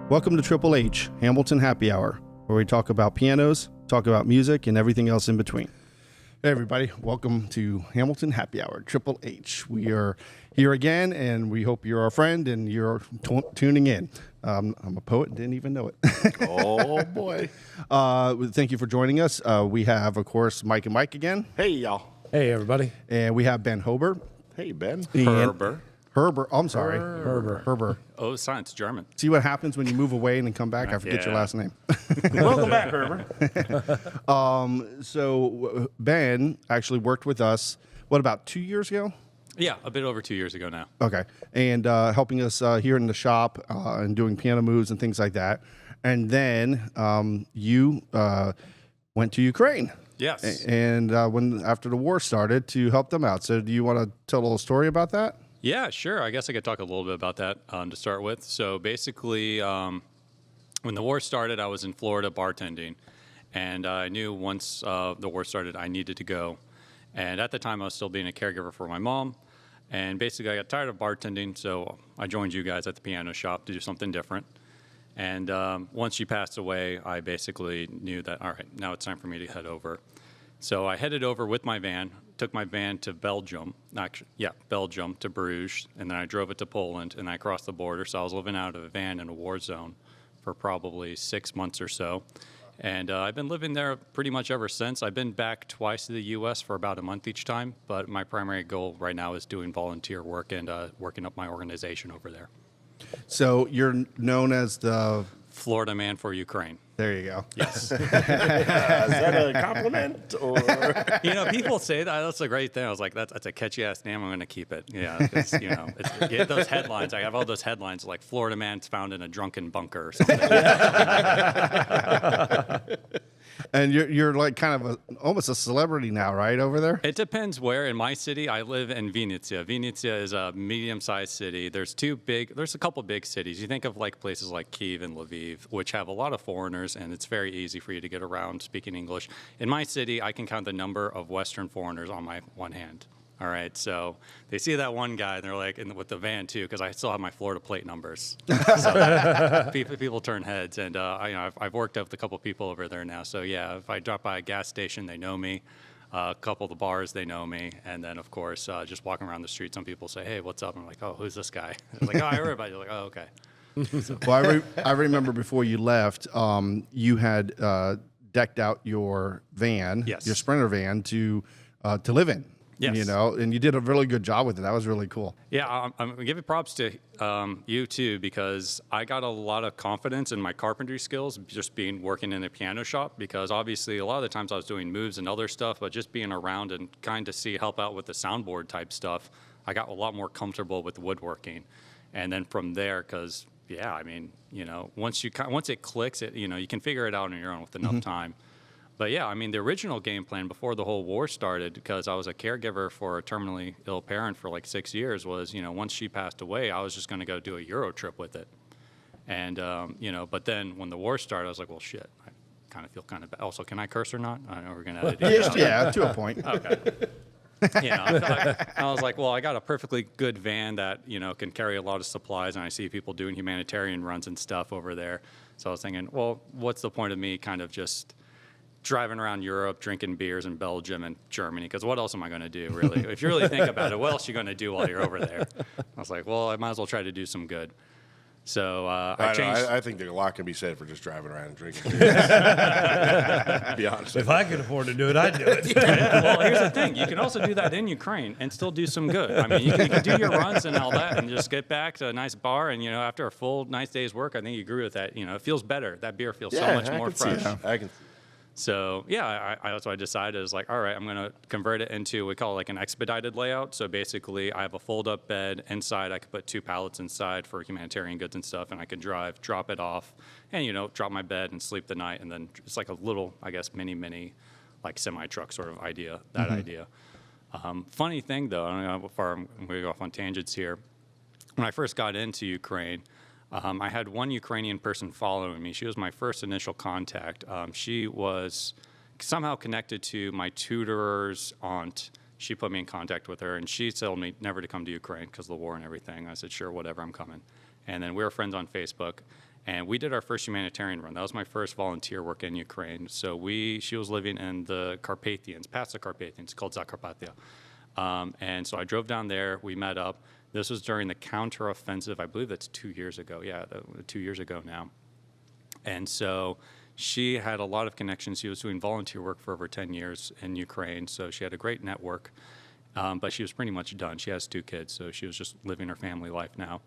Welcome to Triple H, Hamilton Happy Hour, where we talk about pianos, talk about music, and everything else in between. Hey everybody, welcome to Hamilton Happy Hour, Triple H. We are here again, and we hope you're our friend and you're tuning in. I'm a poet and didn't even know it. Oh, boy. Thank you for joining us. We have, of course, Mike and Mike again. Hey, y'all. Hey, everybody. And we have Ben Hoerber. Hey, Ben. Hoerber. Hoerber. I'm sorry. Hoerber. Oh, science, German. See what happens when you move away and then come back? I forget your Yeah. last name. Welcome back, Herbert. So Ben actually worked with us, what, about 2 years ago? Yeah, a bit over 2 years ago now. Okay. And helping us here in the shop and doing piano moves and things like that. And then you went to Ukraine. Yes. And when after the war started to help them out. So do you want to tell a little story about that? Yeah, sure. I guess I could talk a little bit about that to start with. So basically, when the war started, I was in Florida bartending. And I knew once the war started, I needed to go. And at the time, I was still being a caregiver for my mom. And basically, I got tired of bartending, so I joined you guys at the piano shop to do something different. And once she passed away, I basically knew that, all right, now it's time for me to head over. So I headed over with my van, took my van to Belgium, Belgium to Bruges, and then I drove it to Poland, and I crossed the border. So I was living out of a van in a war zone for probably 6 months or so. And I've been living there pretty much ever since. I've been back twice to the U.S. for about a month each time, but my primary goal right now is doing volunteer work and working up my organization over there. So you're known as the... Florida man for Ukraine. There you go. Yes. Is that a compliment? Or? You know, people say that. That's a great thing. I was like, that's a catchy-ass name. I'm going to keep it. Yeah, because, you know, get those headlines. I have all those headlines like Florida man's found in a drunken bunker or something. And you're like kind of almost a celebrity now, right, over there? It depends where. In my city, I live in Vinnytsia. Vinnytsia is a medium-sized city. There's a couple big cities. You think of like places like Kyiv and Lviv, which have a lot of foreigners, and it's very easy for you to get around speaking English. In my city, I can count the number of Western foreigners on my one hand. All right, so they see that one guy, and they're like, with the van too, because I still have my Florida plate numbers. So people turn heads, and I've worked with a couple people over there now. So yeah, if I drop by a gas station, they know me. A couple of the bars, they know me, and then of course, just walking around the street, some people say, "Hey, what's up?" I'm like, "Oh, who's this guy?" It's like, "Oh, everybody." You're like, "Oh, okay." Well, I remember before you left, you had decked out your van, Yes. your Sprinter van, to live in. Yes. You know, and you did a really good job with it. That was really cool. Yeah, I'm gonna give it props to you too, because I got a lot of confidence in my carpentry skills just working in a piano shop, because obviously a lot of the times I was doing moves and other stuff, but just being around and kind of help out with the soundboard type stuff, I got a lot more comfortable with woodworking. And then from there, because yeah, I mean, you know, once it clicks, you know, you can figure it out on your own with enough time. But yeah, I mean, the original game plan before the whole war started, because I was a caregiver for a terminally ill parent for like 6 years, was, you know, once she passed away, I was just going to go do a Euro trip with it. And, you know, but then when the war started, I was like, well, shit, I kind of feel kind of bad. Also, can I curse or not? I know we're going to edit it out. Yeah, to a point. Okay. You know, I was like, well, I got a perfectly good van that, you know, can carry a lot of supplies, and I see people doing humanitarian runs and stuff over there. So I was thinking, well, what's the point of me kind of just driving around Europe, drinking beers in Belgium and Germany, because what else am I going to do, really? If you really think about it, what else are you going to do while you're over there? I was like, well, I might as well try to do some good. So I changed. I think a lot can be said for just driving around and drinking beers. To be honest. If I could afford to do it, I'd do it. Yeah, well, here's the thing. You can also do that in Ukraine and still do some good. I mean, you can do your runs and all that and just get back to a nice bar. And, you know, after a full, nice day's work, I think you agree with that. You know, it feels better. That beer feels so much more fresh. I can see. So yeah, that's what I decided is like, all right, I'm going to convert it into, we call it like an expedited layout. So basically I have a fold up bed inside. I could put 2 pallets inside for humanitarian goods and stuff. And I can drop it off and, you know, drop my bed and sleep the night. And then it's like a little, I guess, mini, like semi-truck sort of idea, idea. Funny thing though, I don't know how far I'm going to go off on tangents here. When I first got into Ukraine, I had one Ukrainian person following me. She was my first initial contact. She was somehow connected to my tutor's aunt. She put me in contact with her, and she told me never to come to Ukraine because of the war and everything. I said, sure, whatever, I'm coming. And then we were friends on Facebook. And we did our first humanitarian run. That was my first volunteer work in Ukraine. So she was living in the Carpathians, past the Carpathians, called Zakarpattia. And so I drove down there. We met up. This was during the counteroffensive. I believe that's 2 years ago. Yeah, 2 years ago now. And so she had a lot of connections. She was doing volunteer work for over 10 years in Ukraine. So she had a great network. But she was pretty much done. She has 2 kids, so she was just living her family life now.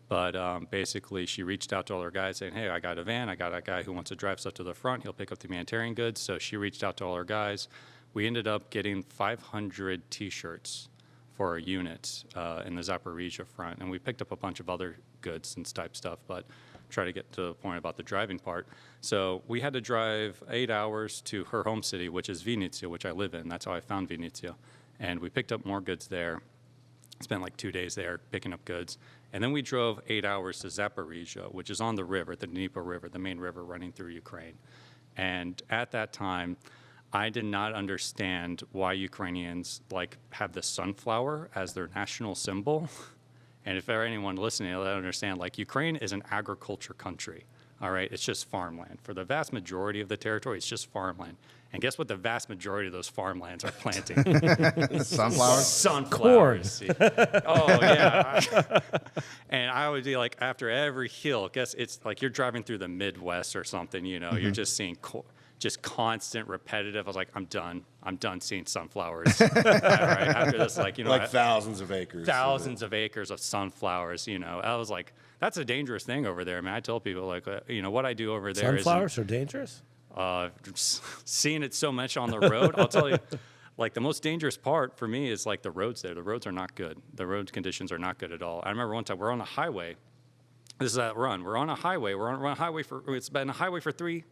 But basically, she reached out to all her guys saying, hey, I got a van. I got a guy who wants to drive stuff to the front. He'll pick up the humanitarian goods. So she reached out to all her guys. We ended up getting 500 T-shirts for a unit in the Zaporizhia front. And we picked up a bunch of other goods and type stuff, but try to get to the point about the driving part. So we had to drive 8 hours to her home city, which is Vinnytsia, which I live in. That's how I found Vinnytsia. And we picked up more goods there. Spent like 2 days there picking up goods. And then we drove 8 hours to Zaporizhia, which is on the river, the Dnieper River, the main river running through Ukraine. And at that time, I did not understand why Ukrainians have the sunflower as their national symbol. And if there anyone listening, they'll understand, Ukraine is an agriculture country. All right, it's just farmland. For the vast majority of the territory, it's just farmland. And guess what the vast majority of those farmlands are planting? Sunflowers? Sunflowers. Oh, yeah. And I would be after every hill, guess it's you're driving through the Midwest or something, you're just seeing just constant, repetitive. I was like, I'm done. I'm done seeing sunflowers. All right, after this, thousands of acres. Thousands of acres of sunflowers, I was like, that's a dangerous thing over there, man. I tell people, what I do over there Sunflowers are dangerous? Seeing it so much on the road, I'll tell you, the most dangerous part for me is the roads there. The roads are not good. The road conditions are not good at all. I remember one time we're on a highway. This is that run. We're on a highway. We're on a highway it's been a highway for three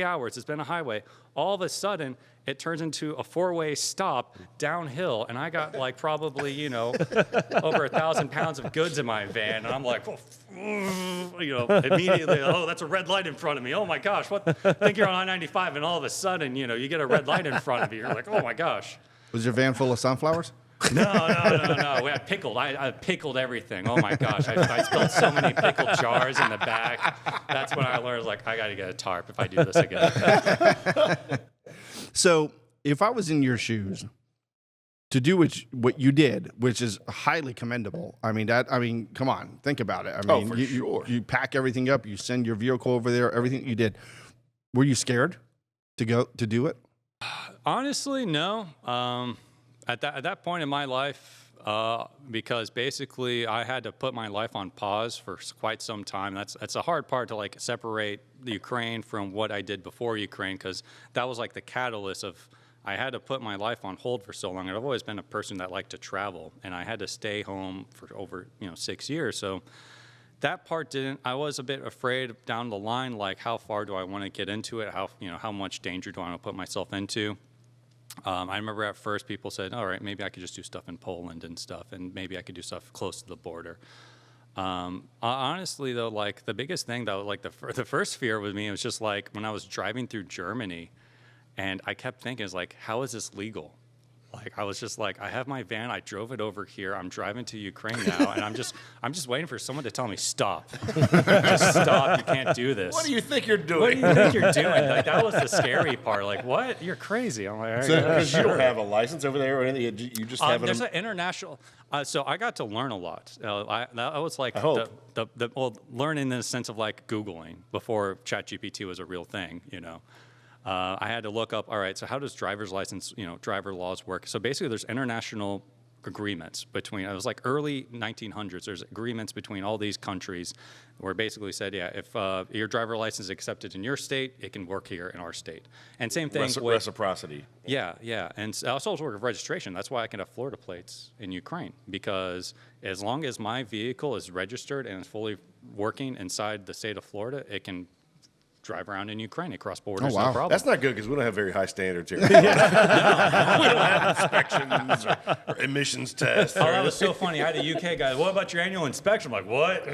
hours. It's been a highway. All of a sudden, it turns into a 4-way stop downhill, and I got probably over 1,000 pounds of goods in my van, and I'm like, immediately, oh, that's a red light in front of me. Oh my gosh, I think you're on I-95, and all of a sudden, you get a red light in front of you. You're like, oh my gosh. Was your van full of sunflowers? No. We had pickled. I pickled everything. Oh my gosh. I spilled so many pickled jars in the back. That's when I learned, I got to get a tarp if I do this again. So if I was in your shoes to do what you did, which is highly commendable. I mean, come on, think about it. I mean, sure. You pack everything up, you send your vehicle over there, everything you did. Were you scared to do it? Honestly, no. At that point in my life, because basically I had to put my life on pause for quite some time. That's a hard part to separate the Ukraine from what I did before Ukraine, because that was the catalyst of I had to put my life on hold for so long. And I've always been a person that liked to travel, and I had to stay home for over 6 years. So that part didn't. I was a bit afraid down the line, how far do I want to get into it? How much danger do I want to put myself into? I remember at first people said, all right, maybe I could just do stuff in Poland and stuff, and maybe I could do stuff close to the border. Honestly, though, the biggest thing, though, the first fear with me was just when I was driving through Germany, and I kept thinking, how is this legal? I was just I have my van. I drove it over here. I'm driving to Ukraine now, and I'm just waiting for someone to tell me stop. Just stop. You can't do this. What do you think you're doing? What do you think you're doing? That was the scary part. What? You're crazy. I'm like, because you don't have a license over there or anything. You just have there's an international. So I got to learn a lot. That was learning in the sense of Googling before ChatGPT was a real thing. I had to look up, all right, so how does driver's license, driver laws work? So basically there's international agreements between, it was early 1900s, there's agreements between all these countries where basically said, yeah, if your driver license is accepted in your state, it can work here in our state. And same thing with reciprocity. Yeah. And also work with registration. That's why I can have Florida plates in Ukraine, because as long as my vehicle is registered and is fully working inside the state of Florida, it can drive around in Ukraine, across borders, no problem. That's not good because we don't have very high standards here. We don't have inspections or emissions tests. Oh, that was so funny. I had a UK guy. What about your annual inspection? I'm like, what?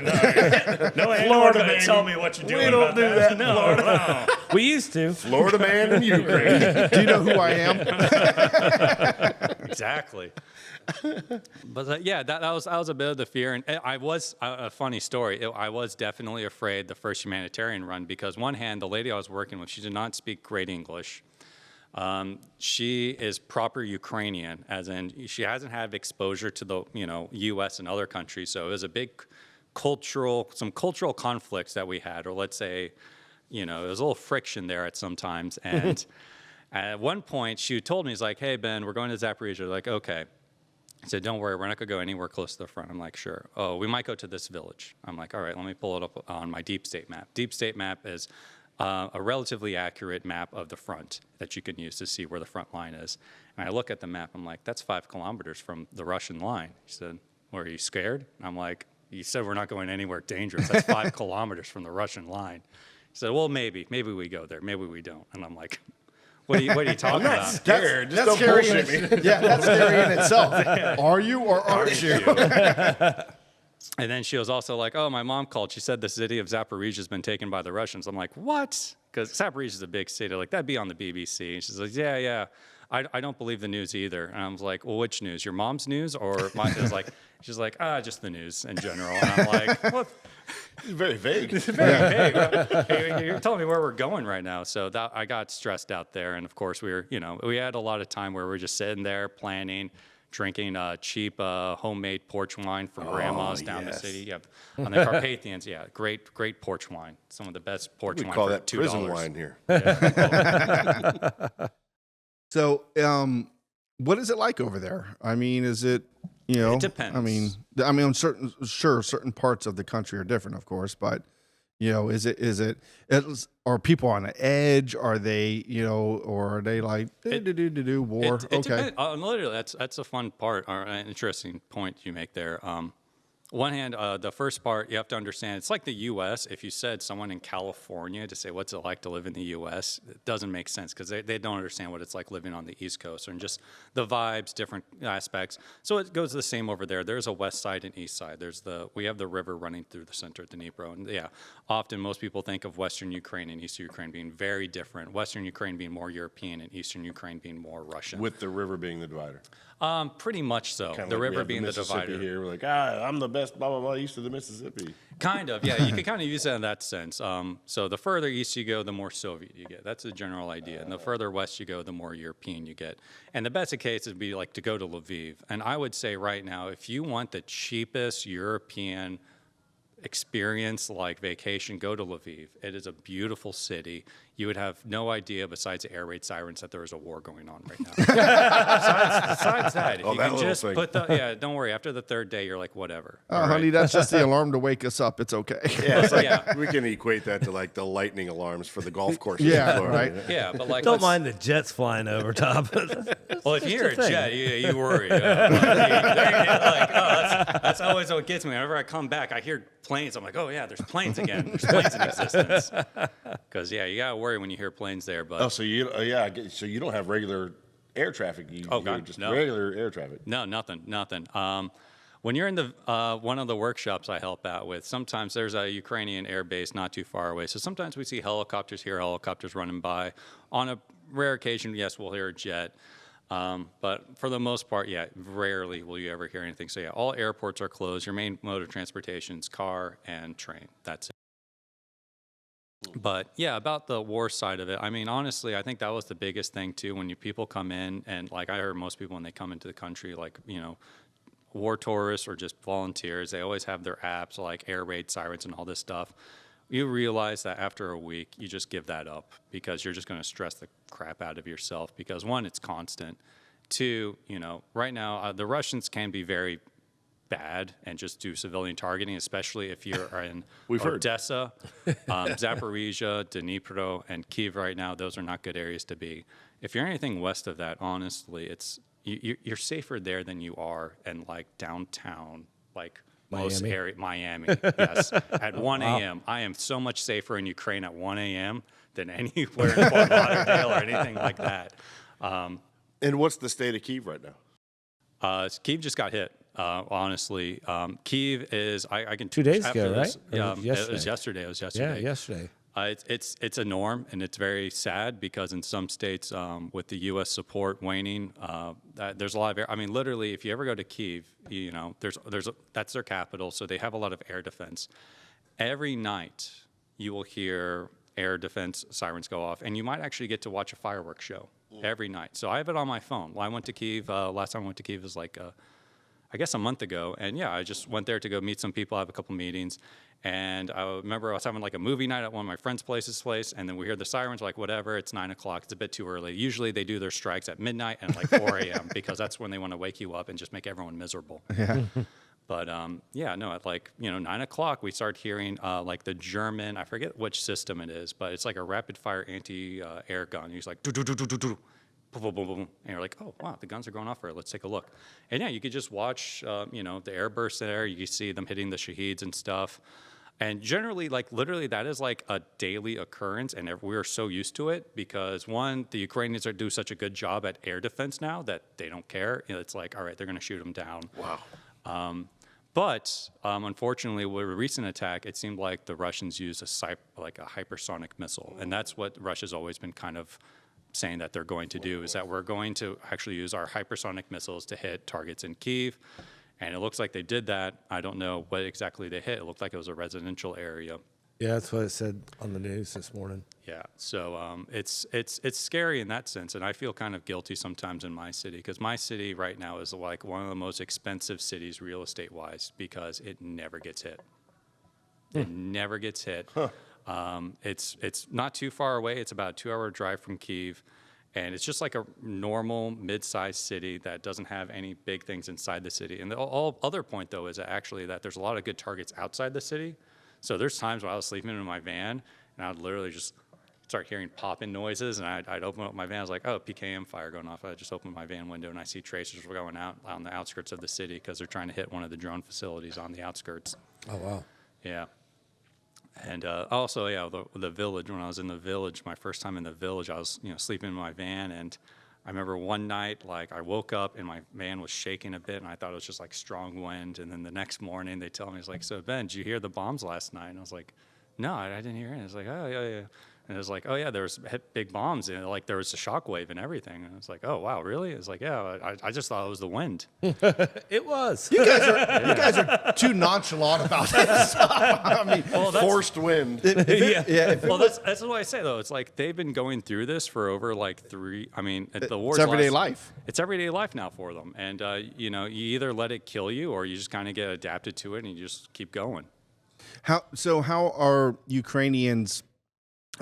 No annual to tell me what you're doing. We don't do that. No. We used to. Florida man in Ukraine. Do you know who I am? Exactly. But yeah, that was a bit of the fear, and I was a funny story. I was definitely afraid the first humanitarian run because one hand, the lady I was working with, she did not speak great English. She is proper Ukrainian, as in she hasn't had exposure to the U.S. and other countries, so it was a big some cultural conflicts that we had, or let's say, there was a little friction there at some times, and. At one point, she told me, "He's like, hey, Ben, we're going to Zaporizhzhia." Like, okay. I said, "Don't worry, we're not going to go anywhere close to the front." I'm like, "Sure." "Oh, we might go to this village." I'm like, "All right, let me pull it up on my deep state map." Deep state map is a relatively accurate map of the front that you can use to see where the front line is. And I look at the map. I'm like, "That's 5 kilometers from the Russian line." He said, "Well, are you scared?" I'm like, "You said we're not going anywhere dangerous. That's 5 kilometers from the Russian line." He said, "Well, maybe we go there. Maybe we don't." And I'm like, What are you talking about? Scared. Just That's don't scary. bullshit me. Yeah, that's scary in itself. Are you or aren't you? And then she was also like, "Oh, my mom called. She said the city of Zaporizhzhia has been taken by the Russians." I'm like, "What?" Because Zaporizhzhia is a big city. Like, that'd be on the BBC. And she's like, yeah. I don't believe the news either. And I was like, "Well, which news? Your mom's news or mine?" She's like, just the news in general. And I'm like, "What?" It's very vague. Hey, you're telling me where we're going right now. So that I got stressed out there. And of course, we had a lot of time where we were just sitting there planning, drinking cheap homemade porch wine from grandmas down the city. Yeah, on the Carpathians. Yeah, great porch wine. Some of the best porch wine. We call for that $2. prison wine here. So, what is it like over there? I mean, is it, It depends. I mean, on certain parts of the country are different, of course, but are people on the edge? Are they, or are they like war? It Okay. depends. Literally, that's a fun part or an interesting point you make there. One hand, the first part you have to understand, it's like the U.S. If you said someone in California to say what's it like to live in the U.S., it doesn't make sense because they don't understand what it's like living on the East Coast and just the vibes, different aspects. So it goes the same over there. There's a west side and east side. We have the river running through the center of the Dnipro, and yeah, often most people think of Western Ukraine and Eastern Ukraine being very different. Western Ukraine being more European and Eastern Ukraine being more Russian. With the river being the divider. Pretty much so. Kinda The like we river have being the Mississippi divider. Here, we're like, I'm the best, blah, blah, blah, east of the Mississippi. Kind of, yeah. You can kind of use that in that sense. So the further east you go, the more Soviet you get. That's the general idea. And the further west you go, the more European you get. And the best of cases would be like to go to Lviv. And I would say right now, if you want the cheapest European experience like vacation, go to Lviv. It is a beautiful city. You would have no idea, besides the air raid sirens, that there is a war going on right now. besides that, if you that can little just thing. don't worry. After the third day, you're like, whatever. Oh, All honey, right. that's just the alarm to wake us up. It's okay. Yeah, it's like, Yeah. we can equate that to like the lightning alarms for the golf courses. Yeah, in Florida. right. Yeah, but like, Don't let's- mind the jets flying over top. Well, if you hear a thing. jet, you worry. That's always what gets me. Whenever I come back, I hear planes. I'm like, oh yeah, there's planes again. There's planes in existence. Because you gotta worry when you hear planes there. But Oh, so you don't have regular air traffic. You Oh, hear God, just no. regular air traffic. no, nothing. When you're in the one of the workshops I help out with, sometimes there's a Ukrainian air base not too far away. So sometimes we see helicopters here, helicopters running by. On a rare occasion, yes, we'll hear a jet. But for the most part, rarely will you ever hear anything. So all airports are closed. Your main mode of transportation is car and train. That's it. But about the war side of it, I mean, honestly, I think that was the biggest thing too. When people come in, and like I heard most people when they come into the country, like war tourists or just volunteers, they always have their apps like air raid sirens and all this stuff. You realize that after a week, you just give that up because you're just going to stress the crap out of yourself because one, it's constant. Two, right now, the Russians can be very bad and just do civilian targeting, especially if you're in Odessa, Zaporizhzhia, Dnipro, and Kyiv right now. Those are not good areas to be. If you're anything west of that, honestly, you're safer there than you are in like downtown, like most area, Miami. Yes, at 1 a.m. I am so much safer in Ukraine at 1 a.m. than anywhere in Fort Lauderdale or anything like that. And what's the state of Kyiv right now? Kyiv just got hit. Honestly, Kyiv is. I can 2 days after ago, this, right? Or Yeah, yesterday? it was yesterday. Yeah, yesterday. It's a norm, and it's very sad because in some states, with the U.S. support waning, there's a lot of air. I mean, literally, if you ever go to Kyiv, that's their capital, so they have a lot of air defense. Every night, you will hear air defense sirens go off, and you might actually get to watch a fireworks show every night. So I have it on my phone. Well, I went to Kyiv. Last time I went to Kyiv was like, I guess a month ago, and yeah, I just went there to go meet some people, have a couple meetings. And I remember I was having like a movie night at one of my friend's place, and then we hear the sirens, like, whatever, it's 9 o'clock, it's a bit too early. Usually they do their strikes at midnight and like 4 a.m. because that's when they want to wake you up and just make everyone miserable. Yeah. But at like 9 o'clock, we start hearing like the German, I forget which system it is, but it's like a rapid fire anti-air gun. He's like, do do do do do do. Boom, boom, boom, and you're like, oh, wow, the guns are going off for it. Let's take a look. And yeah, you could just watch, the air bursts there. You can see them hitting the shaheeds and stuff. And generally, like literally, that is like a daily occurrence, and we are so used to it because one, the Ukrainians do such a good job at air defense now that they don't care. It's like, all right, they're going to shoot them down. Wow. But unfortunately, with a recent attack, it seemed like the Russians used a hypersonic missile, and that's what Russia's always been kind of saying that they're going to do, is that we're going to actually use our hypersonic missiles to hit targets in Kyiv. And it looks like they did that. I don't know what exactly they hit. It looked like it was a residential area. Yeah, that's what it said on the news this morning. Yeah, so it's scary in that sense, and I feel kind of guilty sometimes in my city because my city right now is like one of the most expensive cities real estate wise because it never gets hit. It never gets hit. Huh. It's not too far away. It's about a 2-hour drive from Kyiv, and it's just like a normal mid-sized city that doesn't have any big things inside the city. And the other point though is actually that there's a lot of good targets outside the city. So there's times when I was sleeping in my van, and I'd literally just start hearing popping noises, and I'd open up my van. I was like, oh, PKM fire going off. I just opened my van window, and I see tracers going out on the outskirts of the city because they're trying to hit one of the drone facilities on the outskirts. Oh, wow. Yeah. And also, yeah, the village, when I was in the village, my first time in the village, I was, sleeping in my van, and I remember one night, like, I woke up and my van was shaking a bit, and I thought it was just like strong wind. And then the next morning, they tell me, it's like, so Ben, did you hear the bombs last night? And I was like, no, I didn't hear it. It's like, oh, yeah. And it was like, oh, yeah, there was big bombs, and like there was a shockwave and everything. And it's like, oh, wow, really? It's like, yeah, I just thought it was the wind. It was. You guys are too nonchalant about this stuff. I mean, Forced wind. Well, that's what I say, though. It's like they've been going through this for over like the war's it's everyday life. It's everyday life now for them. And, you either let it kill you or you just kind of get adapted to it and you just keep going. How are Ukrainians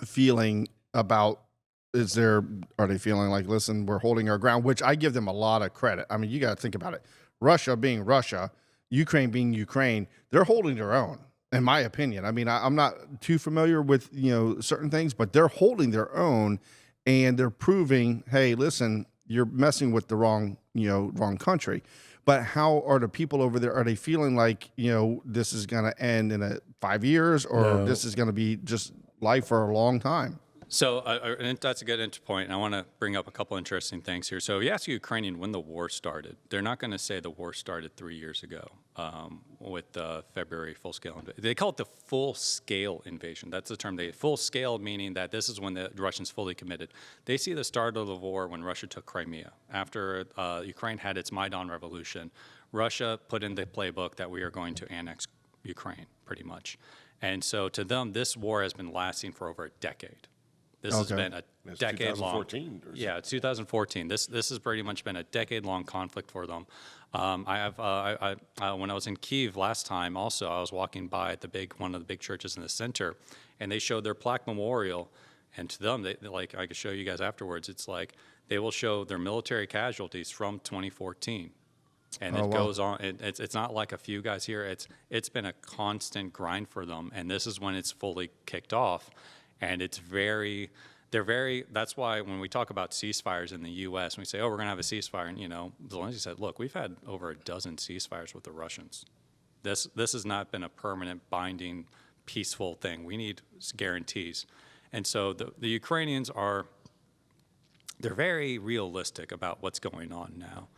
feeling about, are they feeling like, listen, we're holding our ground, which I give them a lot of credit. I mean, you got to think about it. Russia being Russia, Ukraine being Ukraine, they're holding their own, in my opinion. I mean, I'm not too familiar with, certain things, but they're holding their own, and they're proving, hey, listen, you're messing with the wrong country. But how are the people over there? Are they feeling like, this is going to end in 5 years, or this is going to be just life for a long time? So and that's a good entry point, and I want to bring up a couple interesting things here. So you ask a Ukrainian when the war started. They're not going to say the war started 3 years ago with the February full-scale invasion. They call it the full-scale invasion. That's the term. Full-scale meaning that this is when the Russians fully committed. They see the start of the war when Russia took Crimea. After Ukraine had its Maidan revolution, Russia put in the playbook that we are going to annex Ukraine, pretty much. And so to them, this war has been lasting for over a decade. This has been a decade-long. Yeah, it's 2014. This has pretty much been a decade-long conflict for them. When I was in Kyiv last time, also I was walking by one of the big churches in the center, and they showed their plaque memorial. And to them, they like, I could show you guys afterwards. It's like they will show their military casualties from 2014. And it goes on. It's not like a few guys here. It's been a constant grind for them, and this is when it's fully kicked off. And that's why when we talk about ceasefires in the U.S., we say, oh, we're going to have a ceasefire. And, Zelensky said, look, we've had over a dozen ceasefires with the Russians. This has not been a permanent, binding, peaceful thing. We need guarantees. And so the Ukrainians they're very realistic about what's going on now.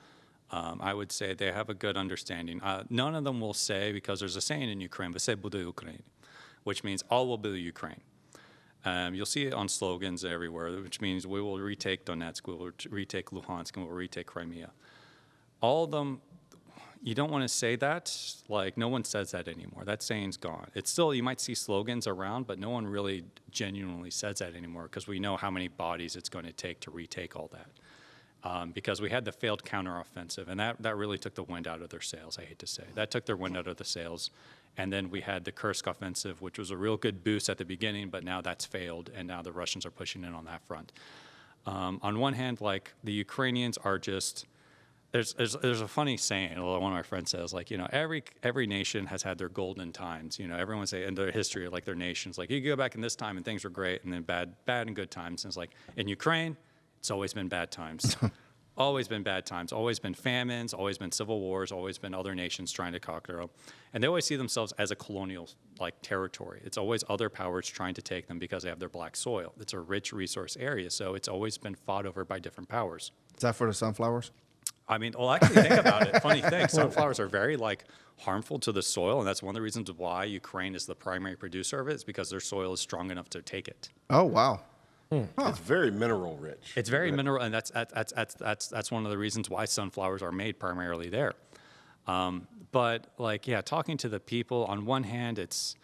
I would say they have a good understanding. None of them will say, because there's a saying in Ukraine, "Все буде Україна," which means all will be Ukraine. You'll see it on slogans everywhere, which means we will retake Donetsk, we will retake Luhansk, and we'll retake Crimea. All of them, you don't want to say that. Like, no one says that anymore. That saying's gone. It's still, you might see slogans around, but no one really genuinely says that anymore because we know how many bodies it's going to take to retake all that. Because we had the failed counteroffensive, and that really took the wind out of their sails, I hate to say. That took their wind out of the sails. And then we had the Kursk offensive, which was a real good boost at the beginning, but now that's failed, and now the Russians are pushing in on that front. On one hand, like, the Ukrainians are just... There's a funny saying, one of my friends says, like, you know, every nation has had their golden times. You know, everyone say in their history of, like, their nations, like, you go back in this time and things were great, and then bad and good times. And it's like, in Ukraine, it's always been bad times. Always been bad times, always been famines, always been civil wars, always been other nations trying to conquer them. And they always see themselves as a colonial, like, territory. It's always other powers trying to take them because they have their black soil. It's a rich resource area, so it's always been fought over by different powers. Is that for the sunflowers? I mean, well, actually, think about it. Funny thing, sunflowers are very, like, harmful to the soil, and that's one of the reasons why Ukraine is the primary producer of it, is because their soil is strong enough to take it. Oh, wow. It's very mineral rich. It's very mineral, and that's one of the reasons why sunflowers are made primarily there. But, like, yeah, talking to the people, on one hand, it's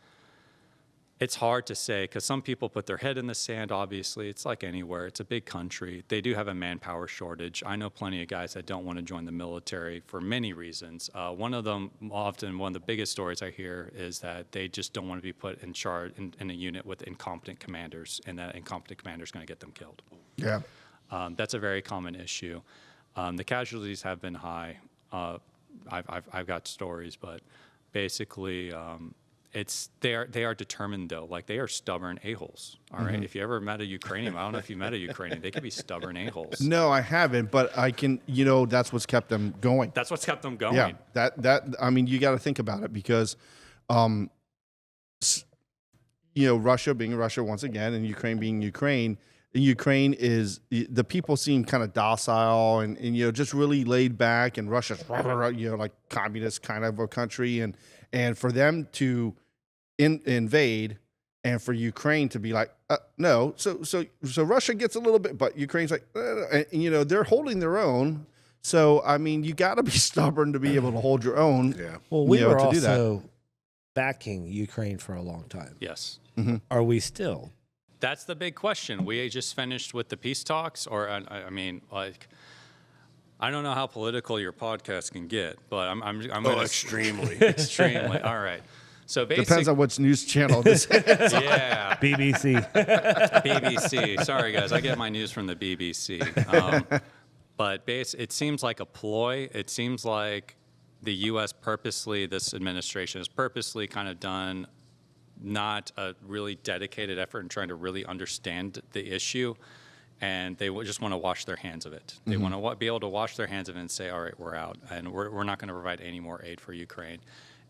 hard to say because some people put their head in the sand, obviously. It's like anywhere. It's a big country. They do have a manpower shortage. I know plenty of guys that don't want to join the military for many reasons. One of them, often one of the biggest stories I hear is that they just don't want to be put in charge in a unit with incompetent commanders, and that incompetent commander is going to get them killed. Yeah. That's a very common issue. The casualties have been high. I've got stories, but basically... they are determined, though. Like, they are stubborn a-holes. All right. If you ever met a Ukrainian, I don't know if you met a Ukrainian, they can be stubborn a-holes. No, I haven't, but I can. You know, that's what's kept them going. That's what's kept them going. Yeah. That. I mean, you got to think about it because, you know, Russia being Russia once again, and Ukraine being Ukraine. Ukraine is, the people seem kind of docile and you know, just really laid back, and Russia's, you know, like communist kind of a country, and for them to invade, and for Ukraine to be like, no, so Russia gets a little bit, but Ukraine's like, and, you know, they're holding their own. So I mean, you got to be stubborn to be able to hold your own. Yeah. Well, we were to do also that. backing Ukraine for a long time. Yes. Are we still? That's the big question. We just finished with the peace talks, or I mean, like, I don't know how political your podcast can get, but I'm gonna Extremely. extremely. All right. So basically, Depends on which news channel this is. yeah, BBC. BBC. Sorry, guys, I get my news from the BBC. But it seems like a ploy. It seems like the U.S. purposely, this administration has purposely kind of done not a really dedicated effort in trying to really understand the issue, and they just want to wash their hands of it. They want to be able to wash their hands of it and say, all right, we're out, and we're not going to provide any more aid for Ukraine.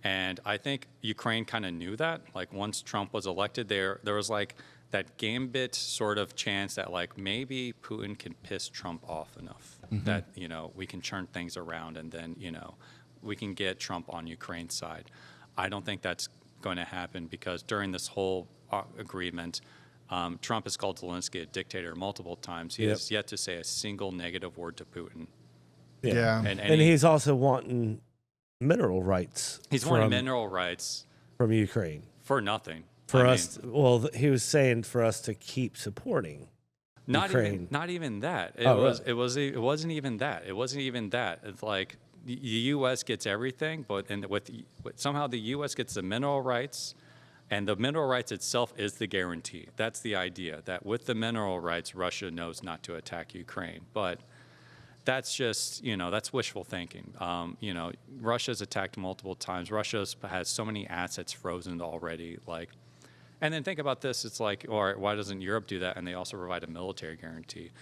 And I think Ukraine kind of knew that. Like, once Trump was elected, there was like that gambit sort of chance that, like, maybe Putin can piss Trump off enough that, you know, we can turn things around, and then, you know, we can get Trump on Ukraine's side. I don't think that's going to happen, because during this whole agreement, Trump has called Zelensky a dictator multiple times. He has yet to say a single negative word to Putin. Yeah. And he's also wanting mineral rights. He's wanting mineral rights from Ukraine for nothing. For us, well, he was saying for us to keep supporting Ukraine. Not even that. It wasn't even that. It wasn't even that. It's like, the U.S. gets everything, but somehow the U.S. gets the mineral rights, and the mineral rights itself is the guarantee. That's the idea, that with the mineral rights, Russia knows not to attack Ukraine. But that's just, you know, that's wishful thinking. You know, Russia's attacked multiple times. Russia has so many assets frozen already. Like, and then think about this. It's like, all right, why doesn't Europe do that? And they also provide a military guarantee.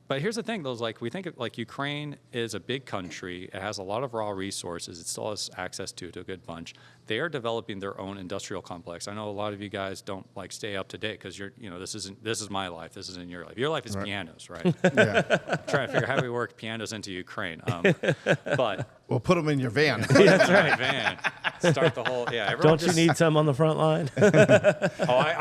But here's the thing, though, is like, we think of, like, Ukraine is a big country. It has a lot of raw resources. It still has access to a good bunch. They are developing their own industrial complex. I know a lot of you guys don't, like, stay up to date because you're, you know, this is my life. This isn't your life. Your life is pianos, right? Yeah. I'm trying to figure out how we work pianos into Ukraine. But We'll put them in your van. That's right. van. Start the whole, yeah. Don't you need some on the front line?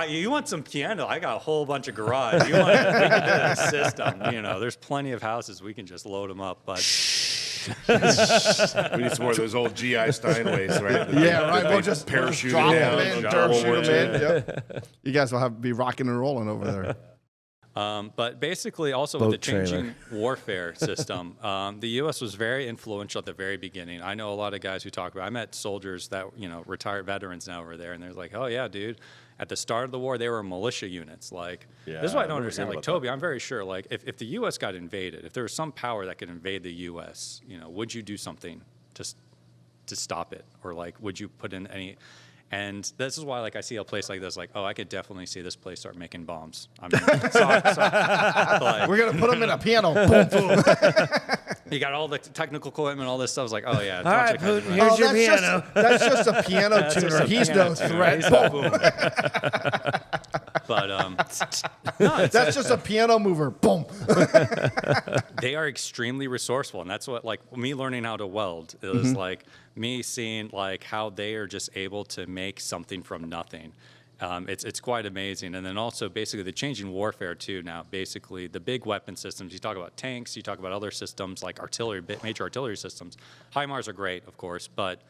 You want some piano? I got a whole bunch of garage. We can do that system. There's plenty of houses. We can just load them up. But We need some more of those old G.I. Steinways, right? Yeah, right. We'll just parachute drop down. them in, parachute them in. Yep. You guys will have to be rocking and rolling over there. But basically, also with the Boat trailer. changing warfare system, the U.S. was very influential at the very beginning. I know a lot of guys who talk about. I met soldiers that retired veterans now over there, and they're like, "Oh yeah, dude." At the start of the war, they were militia units. Like, this is what I don't understand. Like, Toby, I'm very sure. Like, if the U.S. got invaded, if there was some power that could invade the U.S., would you do something to stop it, or like, would you put in any? And this is why, like, I see a place like this, like, oh, I could definitely see this place start making bombs. I mean, sorry, like, We're gonna put them in a piano. Boom, boom. you got all the technical equipment, all this stuff. I was like, oh yeah. All right, Putin, Putin, here's your that's piano. That's just a piano tuner. He's no threat. Boom. But no, That's just a piano mover. Boom. they are extremely resourceful, and that's what, like, me learning how to weld is like me seeing like how they are just able to make something from nothing. It's quite amazing. And then also basically the changing warfare too now, basically the big weapon systems, you talk about tanks, you talk about other systems like artillery, major artillery systems. HIMARS are great, of course, but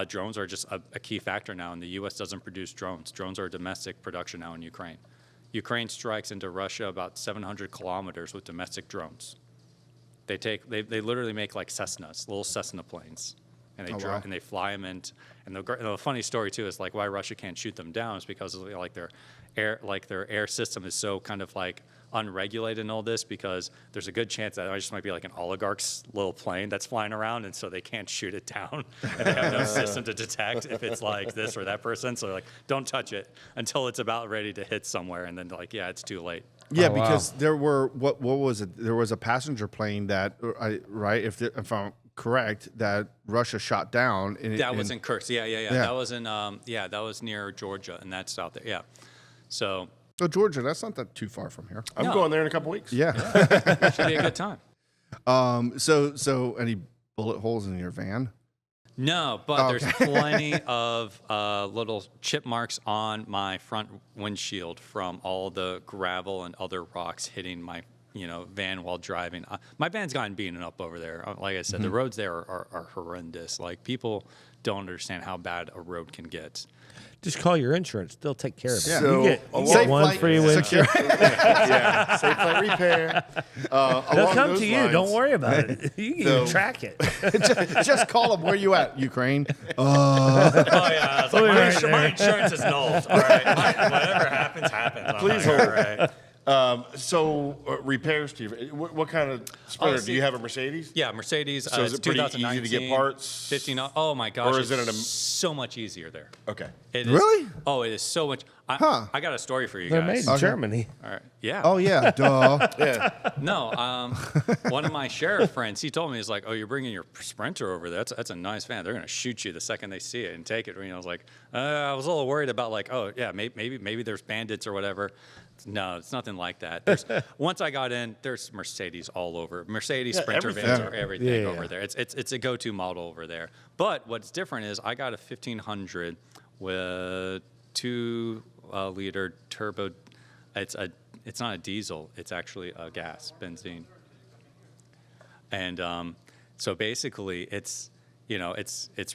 drones are just a key factor now, and the U.S. doesn't produce drones. Drones are a domestic production now in Ukraine. Ukraine strikes into Russia about 700 kilometers with domestic drones. They literally make like Cessnas, little Cessna planes. And and they fly them in. And the funny story too is like why Russia can't shoot them down is because like their air system is so kind of like unregulated and all this, because there's a good chance that it just might be like an oligarch's little plane that's flying around, and so they can't shoot it down, and they have no system to detect if it's like this or that person. So they're like, don't touch it until it's about ready to hit somewhere, and then they're like, yeah, it's too late. Yeah, because there were what was it? There was a passenger plane that right, if I'm correct, that Russia shot down. That was in Kursk. Yeah. That was in that was near Georgia, and that's out there. Yeah. So Georgia, that's not that too far from here. I'm going there in a couple weeks. Yeah. should be a good time. So any bullet holes in your van? No, but there's plenty of little chip marks on my front windshield from all the gravel and other rocks hitting my van while driving. My van's gotten beaten up over there. Like I said, the roads there are horrendous. Like, people don't understand how bad a road can get. Just call your insurance; they'll take care of it. Yeah. So, you get Safe one flight, free windshield. yeah, safe flight repair. They'll come to you. Don't worry about it. You can even track it. just call them. Where you at? Ukraine. Oh yeah, I was like, my insurance is nulled. All right, whatever happens. Please hold. hold. All right. So repairs to your, what kind of Sprinter? Do you have a Mercedes? Yeah, Mercedes. So is it's it pretty 2019, easy to get parts? 15. Oh my gosh! Or is it so much easier there? Okay. It is, Really? Oh, it is so much. Huh. I got a story for you They're guys. made in Germany. All right. Yeah. Oh yeah. Duh. Yeah. No, one of my sheriff friends, he told me, he's like, oh, you're bringing your Sprinter over there. That's a nice van. They're going to shoot you the second they see it and take it. I was like, I was a little worried about like, oh, yeah, maybe there's bandits or whatever. No, it's nothing like that. Once I got in, there's Mercedes all over. Mercedes Sprinter vans are everything over there. It's a go-to model over there. But what's different is I got a 1500 with 2-liter turbo. It's not a diesel. It's actually a gas, benzene. And so basically, it's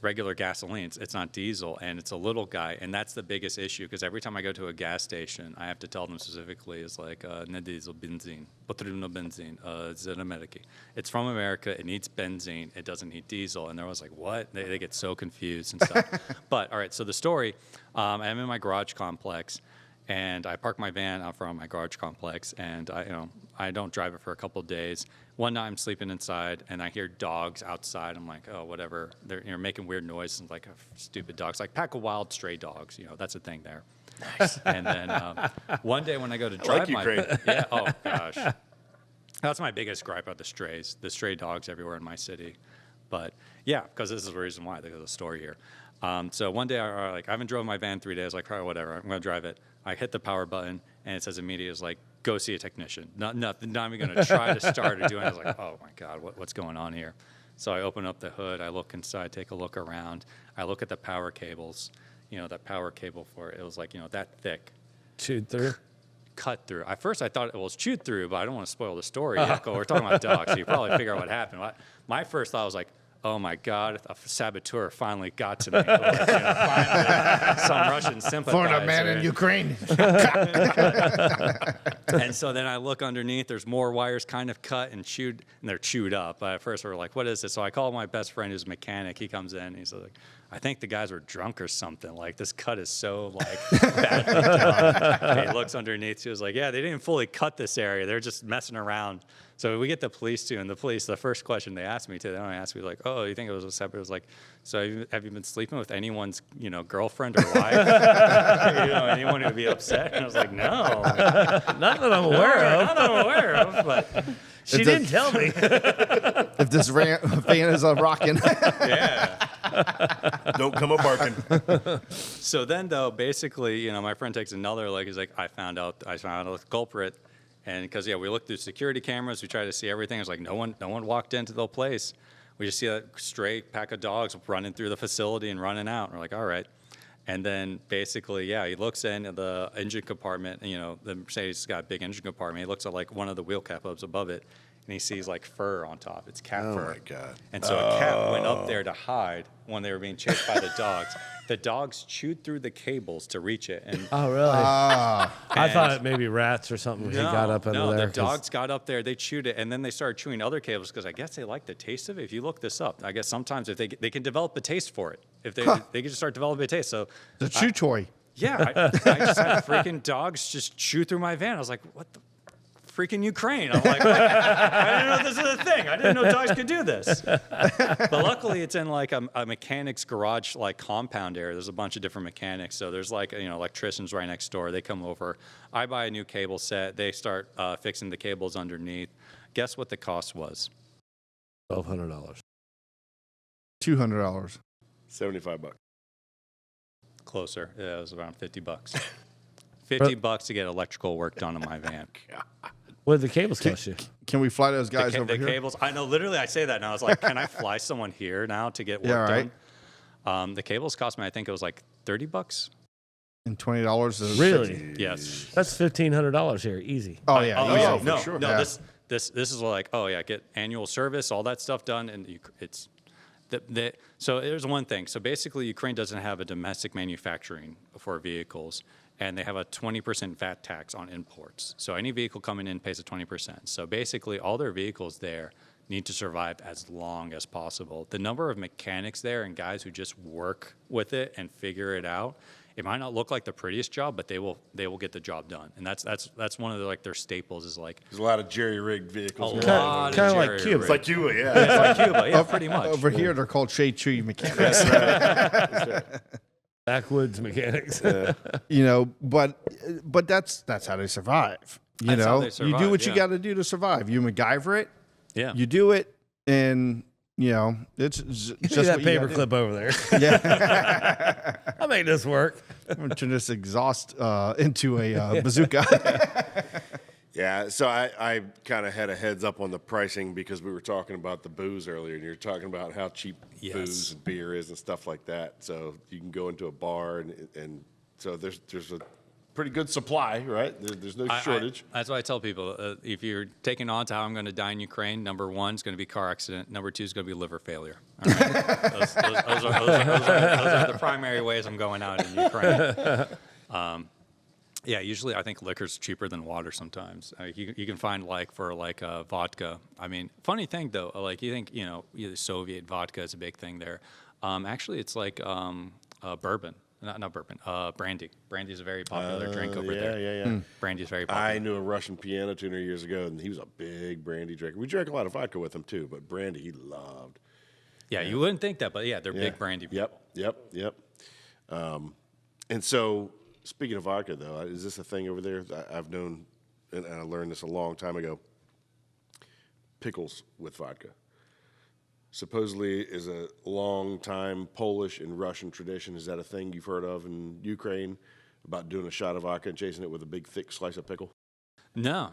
regular gasoline. It's not diesel, and it's a little guy, and that's the biggest issue. Because every time I go to a gas station, I have to tell them specifically, it's like ne diesel benzene, potrebno benzene, zelemeriki. It's from America. It needs benzene. It doesn't need diesel. And they're always like, what? They get so confused and stuff. But all right, so the story. I'm in my garage complex. And I park my van out front of my garage complex, and I don't drive it for a couple of days. One night I'm sleeping inside, and I hear dogs outside. I'm like, oh, whatever. They're making weird noises, like stupid dogs, like pack of wild stray dogs. That's a thing there. Nice. And then one day when I go to drive oh gosh, that's my biggest gripe about the stray dogs everywhere in my city. But yeah, because this is the reason why. There's a story here. So one day I haven't drove my van 3 days. I was like, all right, whatever, I'm gonna drive it. I hit the power button, and it says immediately, it's like, go see a technician. Not even going to try to start or do anything. I was like, oh, my God, what's going on here? So I open up the hood, I look inside, take a look around. I look at the power cables. That power cable for it was like, that thick. Chewed through. Cut through. At first, I thought it was chewed through, but I don't want to spoil the story yet. We're talking about dogs, so you probably figure out what happened. My first thought was like, oh my God, a saboteur finally got to me. Finally, some Russian sympathizer. For the man in Ukraine. And so then I look underneath, there's more wires kind of cut and chewed, and they're chewed up. At first, we were like, what is this? So I call my best friend who's a mechanic. He comes in, and he's like, I think the guys were drunk or something. Like, this cut is so, badly done. He looks underneath. He was like, yeah, they didn't fully cut this area. They're just messing around. So we get the police too, and the first question they asked me, they don't ask me like, oh, you think it was a separate? It was like, so have you been sleeping with anyone's, girlfriend or wife? Anyone who would be upset? And I was like, no. Not that I'm aware of. Not that I'm aware of, but She didn't tell me. If this fan is rocking. yeah. Don't come a barking. So then, though, basically, my friend takes another look. He's like, I found out the culprit. And because, we looked through security cameras, we tried to see everything. It's like no one walked into the place. We just see a stray pack of dogs running through the facility and running out. And we're like, all right. And then basically, he looks in the engine compartment. The Mercedes got a big engine compartment. He looks at like one of the wheel capos above it, and he sees like fur on top. It's cat fur. Oh my God. And so a cat went up there to hide when they were being chased by the dogs. The dogs chewed through the cables to reach it. And Oh, really? I thought it maybe rats or something. He got up under there. the dogs got up there, they chewed it, and then they started chewing other cables because I guess they like the taste of it. If you look this up, I guess sometimes if they can develop a taste for it. If they can just start developing a taste. So The chew toy. yeah, I just had freaking dogs just chew through my van. I was like, what the freaking Ukraine? I'm like, I didn't know this was a thing. I didn't know dogs could do this. But luckily, it's in like a mechanic's garage, like compound area. There's a bunch of different mechanics. So there's like, electricians right next door. They come over. I buy a new cable set. They start fixing the cables underneath. Guess what the cost was? $1,200. $200. $75. Closer. Yeah, it was around $50. $50 to get electrical work done on my van. What did the cables cost you? Can we fly those guys over The here? cables. I know. Literally, I say that now. I was like, can I fly someone here now to get work right. done? The cables cost me. I think it was like $30. And $20 is Really? Yes. That's $1,500 here. Easy. Oh yeah. Oh, easy. yeah. for No, sure. no. Yeah. This is like, get annual service, all that stuff done, and it's. So there's one thing. So basically, Ukraine doesn't have a domestic manufacturing for vehicles, and they have a 20% VAT tax on imports. So any vehicle coming in pays a 20%. So basically, all their vehicles there need to survive as long as possible. The number of mechanics there and guys who just work with it and figure it out, it might not look like the prettiest job, but they will get the job done. And that's one of their staples is like There's a lot of jerry-rigged vehicles. Kind of like Cuba. It's like Cuba, yeah. It's like Cuba, yeah, pretty much. Over here, they're called shade tree mechanics. Backwoods mechanics. But that's how they survive. That's how they You do survive, what you yeah. got to do to survive. You MacGyver it. Yeah. You do it, and it's See just that what you gotta paperclip over there. do. Yeah. I'll make this work. I'm gonna turn this exhaust into a bazooka. Yeah, so I kind of had a heads up on the pricing because we were talking about the booze earlier, and you're talking about how cheap Yes. booze and beer is and stuff like that. So you can go into a bar, and so there's a pretty good supply, right? There's no shortage. That's why I tell people, if you're taking on to how I'm going to die in Ukraine, number one is going to be car accident. Number two is going to be liver failure. All right? those are the primary ways I'm going out in Ukraine. Yeah, usually I think liquor's cheaper than water sometimes. You can find for vodka. I mean, funny thing though, you think, either Soviet vodka is a big thing there. Actually, it's like bourbon. Not bourbon. Brandy. Brandy is a very popular drink over there. Yeah. Brandy is very popular. I knew a Russian piano tuner years ago, and he was a big brandy drinker. We drank a lot of vodka with him too, but brandy he loved. Yeah, you wouldn't think that, but yeah, they're big brandy people. Yep. And so, speaking of vodka, though, is this a thing over there? I've known, and I learned this a long time ago. Pickles with vodka. Supposedly is a long-time Polish and Russian tradition. Is that a thing you've heard of in Ukraine about doing a shot of vodka and chasing it with a big, thick slice of pickle? No.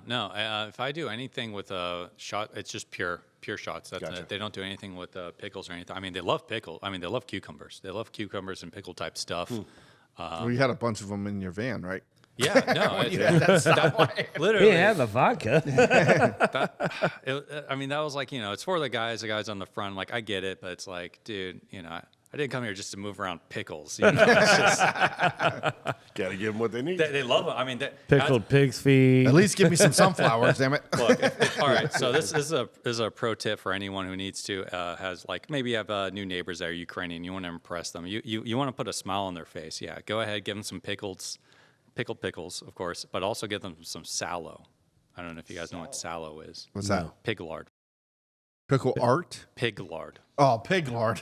If I do anything with a shot, it's just pure pure shots. That's Gotcha. it. They don't do anything with pickles or anything. I mean, they love pickle. I mean, they love cucumbers. They love cucumbers and pickle type stuff. Well, you had a bunch of them in your van, right? Yeah, no, literally. He had the vodka. I mean, that was like, it's for the guys on the front. Like, I get it, but it's like, dude, I didn't come here just to move around pickles. It's just, Got to give them what they need. they love it. I mean, Pickled pig's feet. At least give me some sunflowers, damn it. Look, all right. So this is a pro tip for anyone who needs to has like maybe you have new neighbors that are Ukrainian. You want to impress them. You want to put a smile on their face. Yeah, go ahead, give them some pickled pickles, of course, but also give them some sallow. I don't know if you guys know what sallow is. What's that? Pig lard. Pickle art? Pig lard. Oh, pig lard.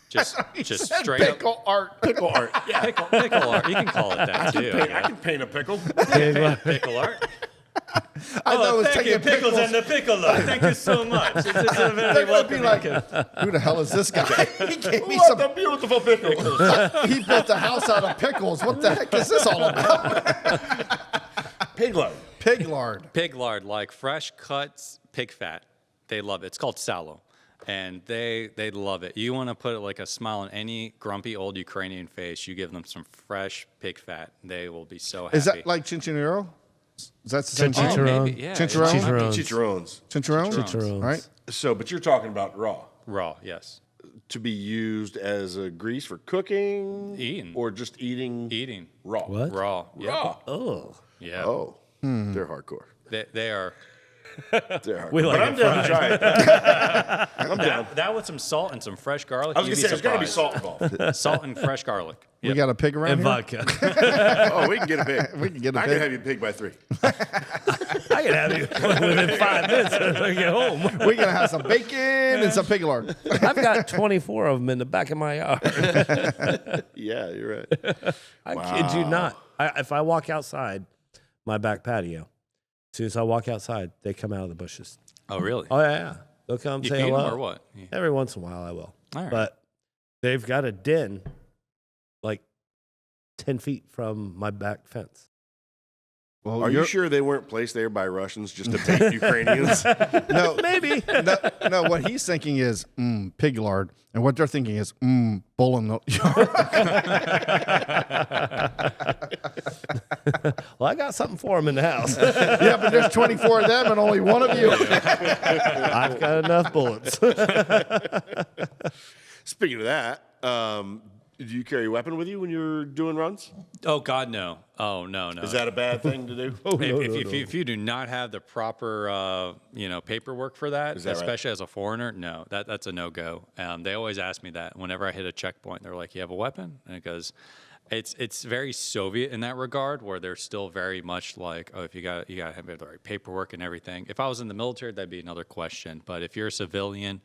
Just Said straight pickle up art. Pickle art. Yeah. pickle art. You can call it that too. I can paint a pickle. Pickle art. I thought it was taking pickles. the pickle lard. Thank you so much. It's a very They're gonna be like, who the hell is this guy? He gave me some. The beautiful pickles. He built a house out of pickles. What the heck is this all about? Pig lard. Pig lard. Pig lard, like fresh cuts pig fat. They love it. It's called sallow. And they love it. You want to put like a smile on any grumpy old Ukrainian face, you give them some fresh pig fat. They will be so happy. Is that like chinchonero? Is that the same Chinchon- thing? Chicharron. Maybe, yeah. Chicharron? Chicharrones. Chinchorron? Chicharrones. Right? So, but you're talking about raw. Raw, yes. To be used as a grease for cooking? Eating. Or just eating raw? What? Raw. Yeah. Raw. Oh. Yeah. Oh. They're hardcore. They are. They're hardcore. We like but I'm it down to try it. I'm down. That with some salt and some fresh garlic. I was you'd going to say, there's got to be surprised. salt involved. Salt and fresh garlic. We Yep. got a pig around And here? vodka. Oh, we can get a pig. We can get a I pig. can have you pig by 3. I can have you within 5 minutes when I get home. We're going to have some bacon and some pig lard. I've got 24 of them in the back of my yard. Yeah, you're right. I kid you not. If I walk outside my back patio, as soon as I walk outside, they come out of the bushes. Oh, really? Oh, yeah. They'll come You say feed hello. them or what? Yeah. Every once in a while, I will. All right. But they've got a den like 10 feet from my back fence. Well, Are you sure they weren't placed there by Russians just to bait Ukrainians? No, Maybe. no, what he's thinking is pig lard. And what they're thinking is bull in the yard. Well, I got something for them in the house. Yeah, but there's 24 of them and only one of you. I've got enough bullets. Speaking of that, do you carry a weapon with you when you're doing runs? Oh, God, no. Oh, no. Is that a bad thing to do? If you do not have the proper paperwork for that, that right? especially as a foreigner, no, that's a no-go. They always ask me that whenever I hit a checkpoint. They're like, "You have a weapon?" And it goes, it's very Soviet in that regard, where they're still very much like, "Oh, if you got to have the right paperwork and everything." If I was in the military, that'd be another question. But if you're a civilian,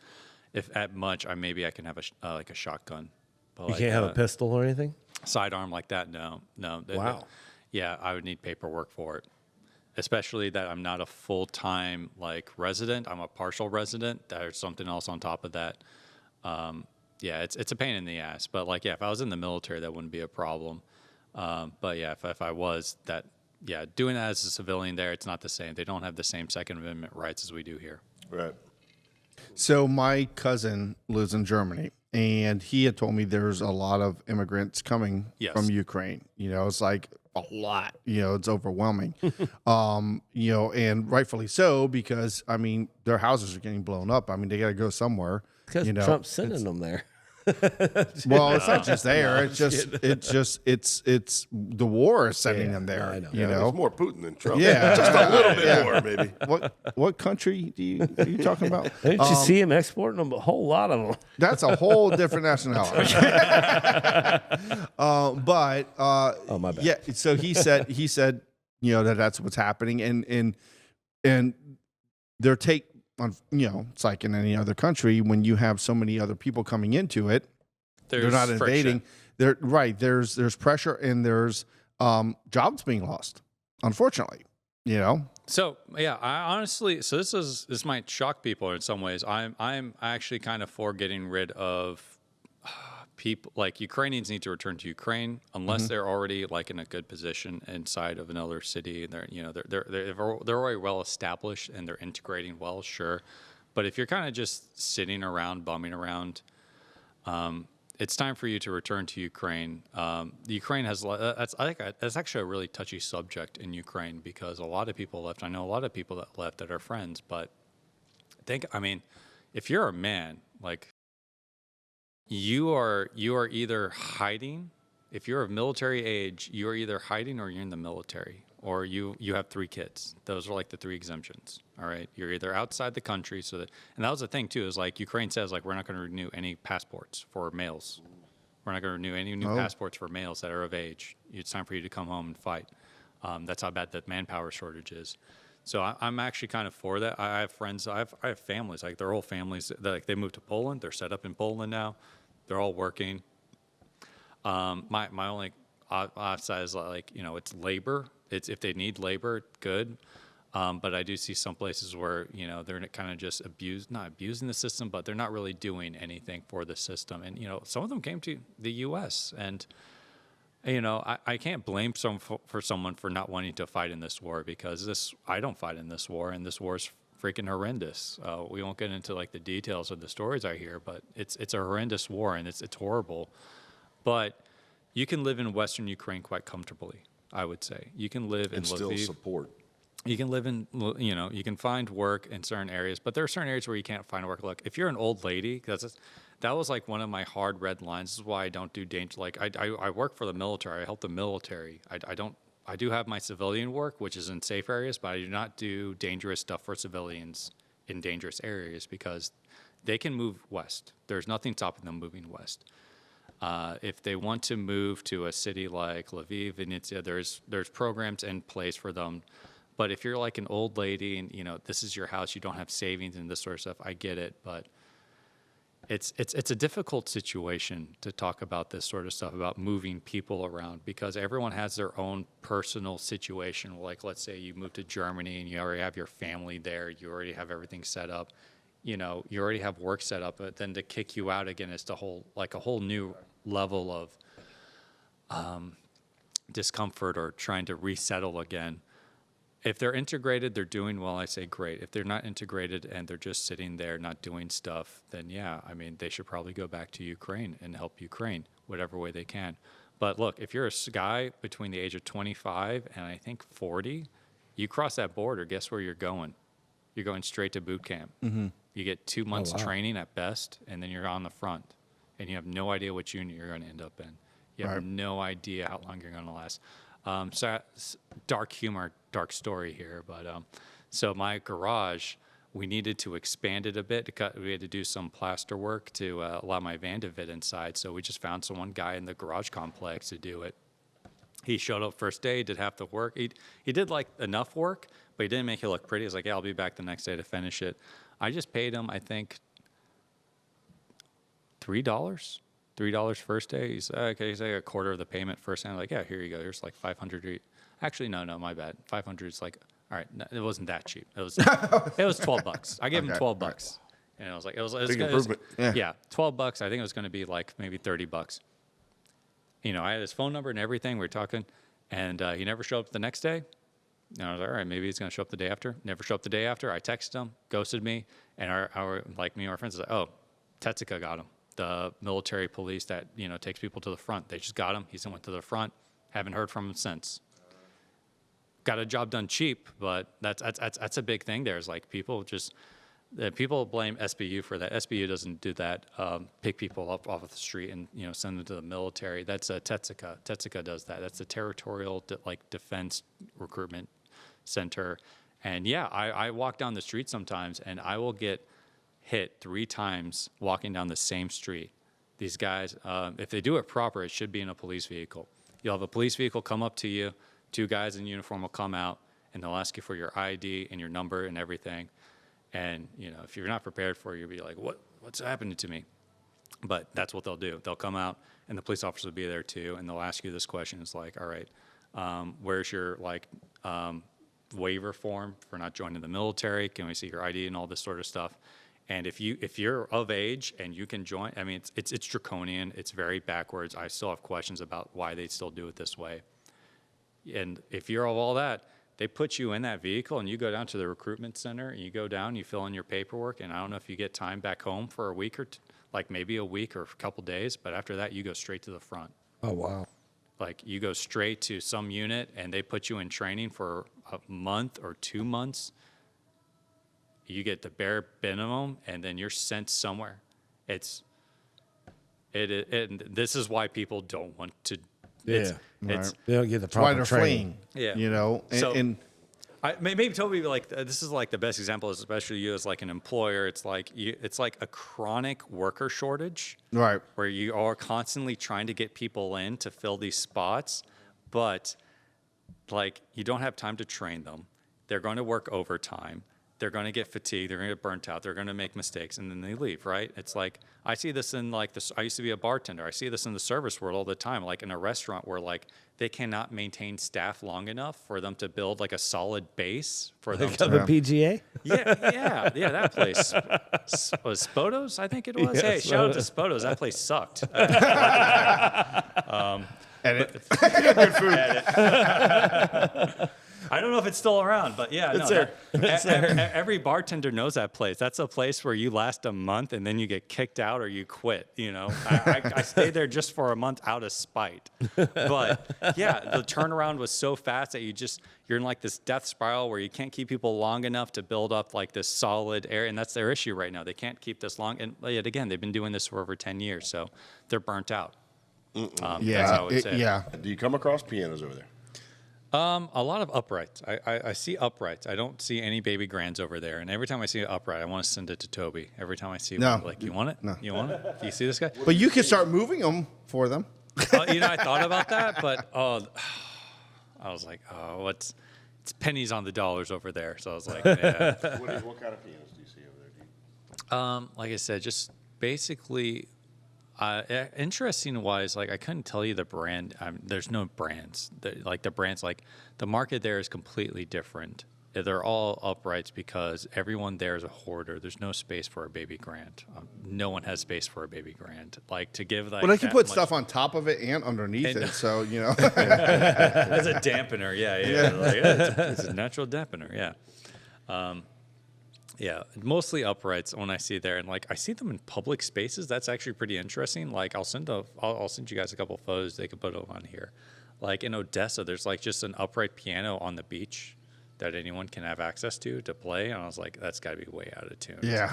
if at much, maybe I can have like a shotgun. But You can't have a pistol or anything? sidearm like that. No. Wow. Yeah, I would need paperwork for it. Especially that I'm not a full-time resident. I'm a partial resident. There's something else on top of that. Yeah, it's a pain in the ass. But if I was in the military, that wouldn't be a problem. But yeah, if I was that, yeah, doing that as a civilian there, it's not the same. They don't have the same Second Amendment rights as we do here. Right. So my cousin lives in Germany, and he had told me there's a lot of immigrants coming Yes. from Ukraine. It's like a lot. It's overwhelming. And rightfully so, because their houses are getting blown up. They got to go somewhere. Because Trump's sending them there. Well, it's not just there. It's just the war is sending them there. I know. There's more Putin than Trump. Yeah. Just a little bit more, maybe. What country are you talking about? Didn't you see him exporting them? A whole lot of them. That's a whole different nationality. Oh, my bad. Yeah. So he said, that's what's happening, and their take on, it's like in any other country when you have so many other people coming into it, they're not invading. They're right. There's pressure and there's jobs being lost, unfortunately. So yeah, I honestly, this might shock people in some ways. I'm actually kind of for getting rid of people. Ukrainians need to return to Ukraine unless they're already in a good position inside of another city. And they're already well established and they're integrating well, sure. But if you're kind of just sitting around, bumming around, it's time for you to return to Ukraine. The Ukraine has that's actually a really touchy subject in Ukraine because a lot of people left. I know a lot of people that left that are friends, but if you're a man, like you are either hiding. If you're of military age, you are either hiding or you're in the military, or you have 3 kids. Those are like the 3 exemptions. All right, you're either outside the country, and that was the thing too. Is like Ukraine says like we're not going to renew any passports for males. We're not going to renew any new passports for males that are of age. It's time for you to come home and fight. That's how bad the manpower shortage is. So I'm actually kind of for that. I have friends. I have families. Like their whole families. Like they moved to Poland. They're set up in Poland now. They're all working. My only offside is like it's labor. It's if they need labor, good. But I do see some places where they're kind of just not abusing the system, but they're not really doing anything for the system. And some of them came to the U.S. and I can't blame someone for not wanting to fight in this war because I don't fight in this war, and this war is freaking horrendous. We won't get into like the details of the stories I hear, but it's a horrendous war and it's horrible. But you can live in Western Ukraine quite comfortably, I would say. You can live in And still Lviv. support. You can live in, you can find work in certain areas, but there are certain areas where you can't find work. Look, if you're an old lady, that was like one of my hard red lines. This is why I don't do danger. Like I work for the military. I help the military. I do have my civilian work, which is in safe areas, but I do not do dangerous stuff for civilians in dangerous areas because they can move west. There's nothing stopping them moving west. If they want to move to a city like Lviv, Vinnytsia, there's programs in place for them. But if you're like an old lady and this is your house, you don't have savings and this sort of stuff, I get it. But it's a difficult situation to talk about this sort of stuff, about moving people around, because everyone has their own personal situation. Like let's say you move to Germany and you already have your family there, you already have everything set up. You already have work set up, but then to kick you out again is a whole new level of discomfort or trying to resettle again. If they're integrated, they're doing well, I say great. If they're not integrated and they're just sitting there not doing stuff, then yeah, they should probably go back to Ukraine and help Ukraine whatever way they can. But look, if you're a guy between the age of 25 and I think 40, you cross that border, guess where you're going? You're going straight to boot camp. Mm-hmm. You get 2 months training at best, and then you're on the front, and you have no idea what unit you're going to end up in. You have no idea how long you're going to last. So dark humor, dark story here, but so my garage, we needed to expand it a bit. We had to do some plaster work to allow my van to fit inside. So we just found one guy in the garage complex to do it. He showed up first day, did half the work. He did like enough work, but he didn't make it look pretty. He's like, yeah, I'll be back the next day to finish it. I just paid him, I think, $3 first day. He's okay. He's like a quarter of the payment first. And I'm like, yeah, here you go. Here's like 500. Actually, no, my bad. 500 is like, all right. No, it wasn't that cheap. It was $12. I gave him $12, and I was like, it was Big improvement. yeah, $12. I think it was going to be like maybe $30. I had his phone number and everything. We were talking, and he never showed up the next day. And I was like, all right, maybe he's going to show up the day after. Never show up the day after. I texted him, ghosted me, and our like me and our friends was like, oh, Tetsuka got him. The military police that takes people to the front. They just got him. He went to the front. Haven't heard from him since. Got a job done cheap, but that's a big thing. There's like people blame SBU for that. SBU doesn't do that. Pick people up off of the street and send them to the military. That's Tetsuka. Tetsuka does that. That's the territorial defense recruitment center. And yeah, I walk down the street sometimes and I will get hit 3 times walking down the same street. These guys, if they do it proper, it should be in a police vehicle. You'll have a police vehicle come up to you, 2 guys in uniform will come out, and they'll ask you for your ID and your number and everything. And if you're not prepared for it, you'll be like, what's happening to me? But that's what they'll do. They'll come out, and the police officer will be there too, and they'll ask you this question. It's like, all right, where's your waiver form for not joining the military? Can we see your ID and all this sort of stuff? And if you're of age and you can join, it's draconian. It's very backwards. I still have questions about why they still do it this way. And if you're of all that, They put you in that vehicle and you go down to the recruitment center and you go down, you fill in your paperwork, and I don't know if you get time back home for a week or like maybe a week or a couple days, but after that you go straight to the front. Oh, wow. Like you go straight to some unit and they put you in training for a month or 2 months. You get the bare minimum and then you're sent somewhere. This is why people don't want to. It's, They don't get the Why proper they're training. fleeing. Yeah. You know, and maybe Toby, like this is like the best example, especially you as like an employer. It's like a chronic worker shortage, right. where you are constantly trying to get people in to fill these spots, but like you don't have time to train them. They're going to work overtime. They're going to get fatigued. They're going to get burnt out. They're going to make mistakes, and then they leave, right? It's like I see this in like this. I used to be a bartender. I see this in the service world all the time, like in a restaurant where like they cannot maintain staff long enough for them to build like a solid base for them Of a PGA? yeah, that place was Spotos, I think it was. Yeah, Hey, shout out to Spotos. That place sucked. Edit. Good food. I don't know if it's still around, but yeah, It's there. Every bartender knows that place. That's a place where you last a month and then you get kicked out or you quit. You know, I stayed there just for a month out of spite. But yeah, the turnaround was so fast that you're in like this death spiral where you can't keep people long enough to build up like this solid area, and that's their issue right now. They can't keep this long, and yet again, they've been doing this for over 10 years, so they're burnt out. That's how I would say. Yeah. Do you come across pianos over there? A lot of uprights. I see uprights. I don't see any baby grands over there. And every time I see an upright, I want to send it to Toby. Every time I see one, I'm like, you want it? No. You want it? Do you see this guy? But you can start moving them for them. I thought about that, but I was like, it's pennies on the dollars over there. So I was like, yeah. What kind of pianos do you see over there? Like I said, just basically. Interesting wise, like I couldn't tell you the brand. There's no brands. The brands, like the market there is completely different. They're all uprights because everyone there is a hoarder. There's no space for a baby grand. No one has space for a baby grand. Like to give like. Well, they can put stuff on top of it and underneath it, so you know. As a dampener, yeah. Like, it's a natural dampener, yeah. Yeah, mostly uprights when I see there, and like I see them in public spaces. That's actually pretty interesting. Like I'll send you guys a couple photos. They could put them on here. Like in Odessa, there's like just an upright piano on the beach that anyone can have access to play. And I was like, that's got to be way out of tune. Yeah.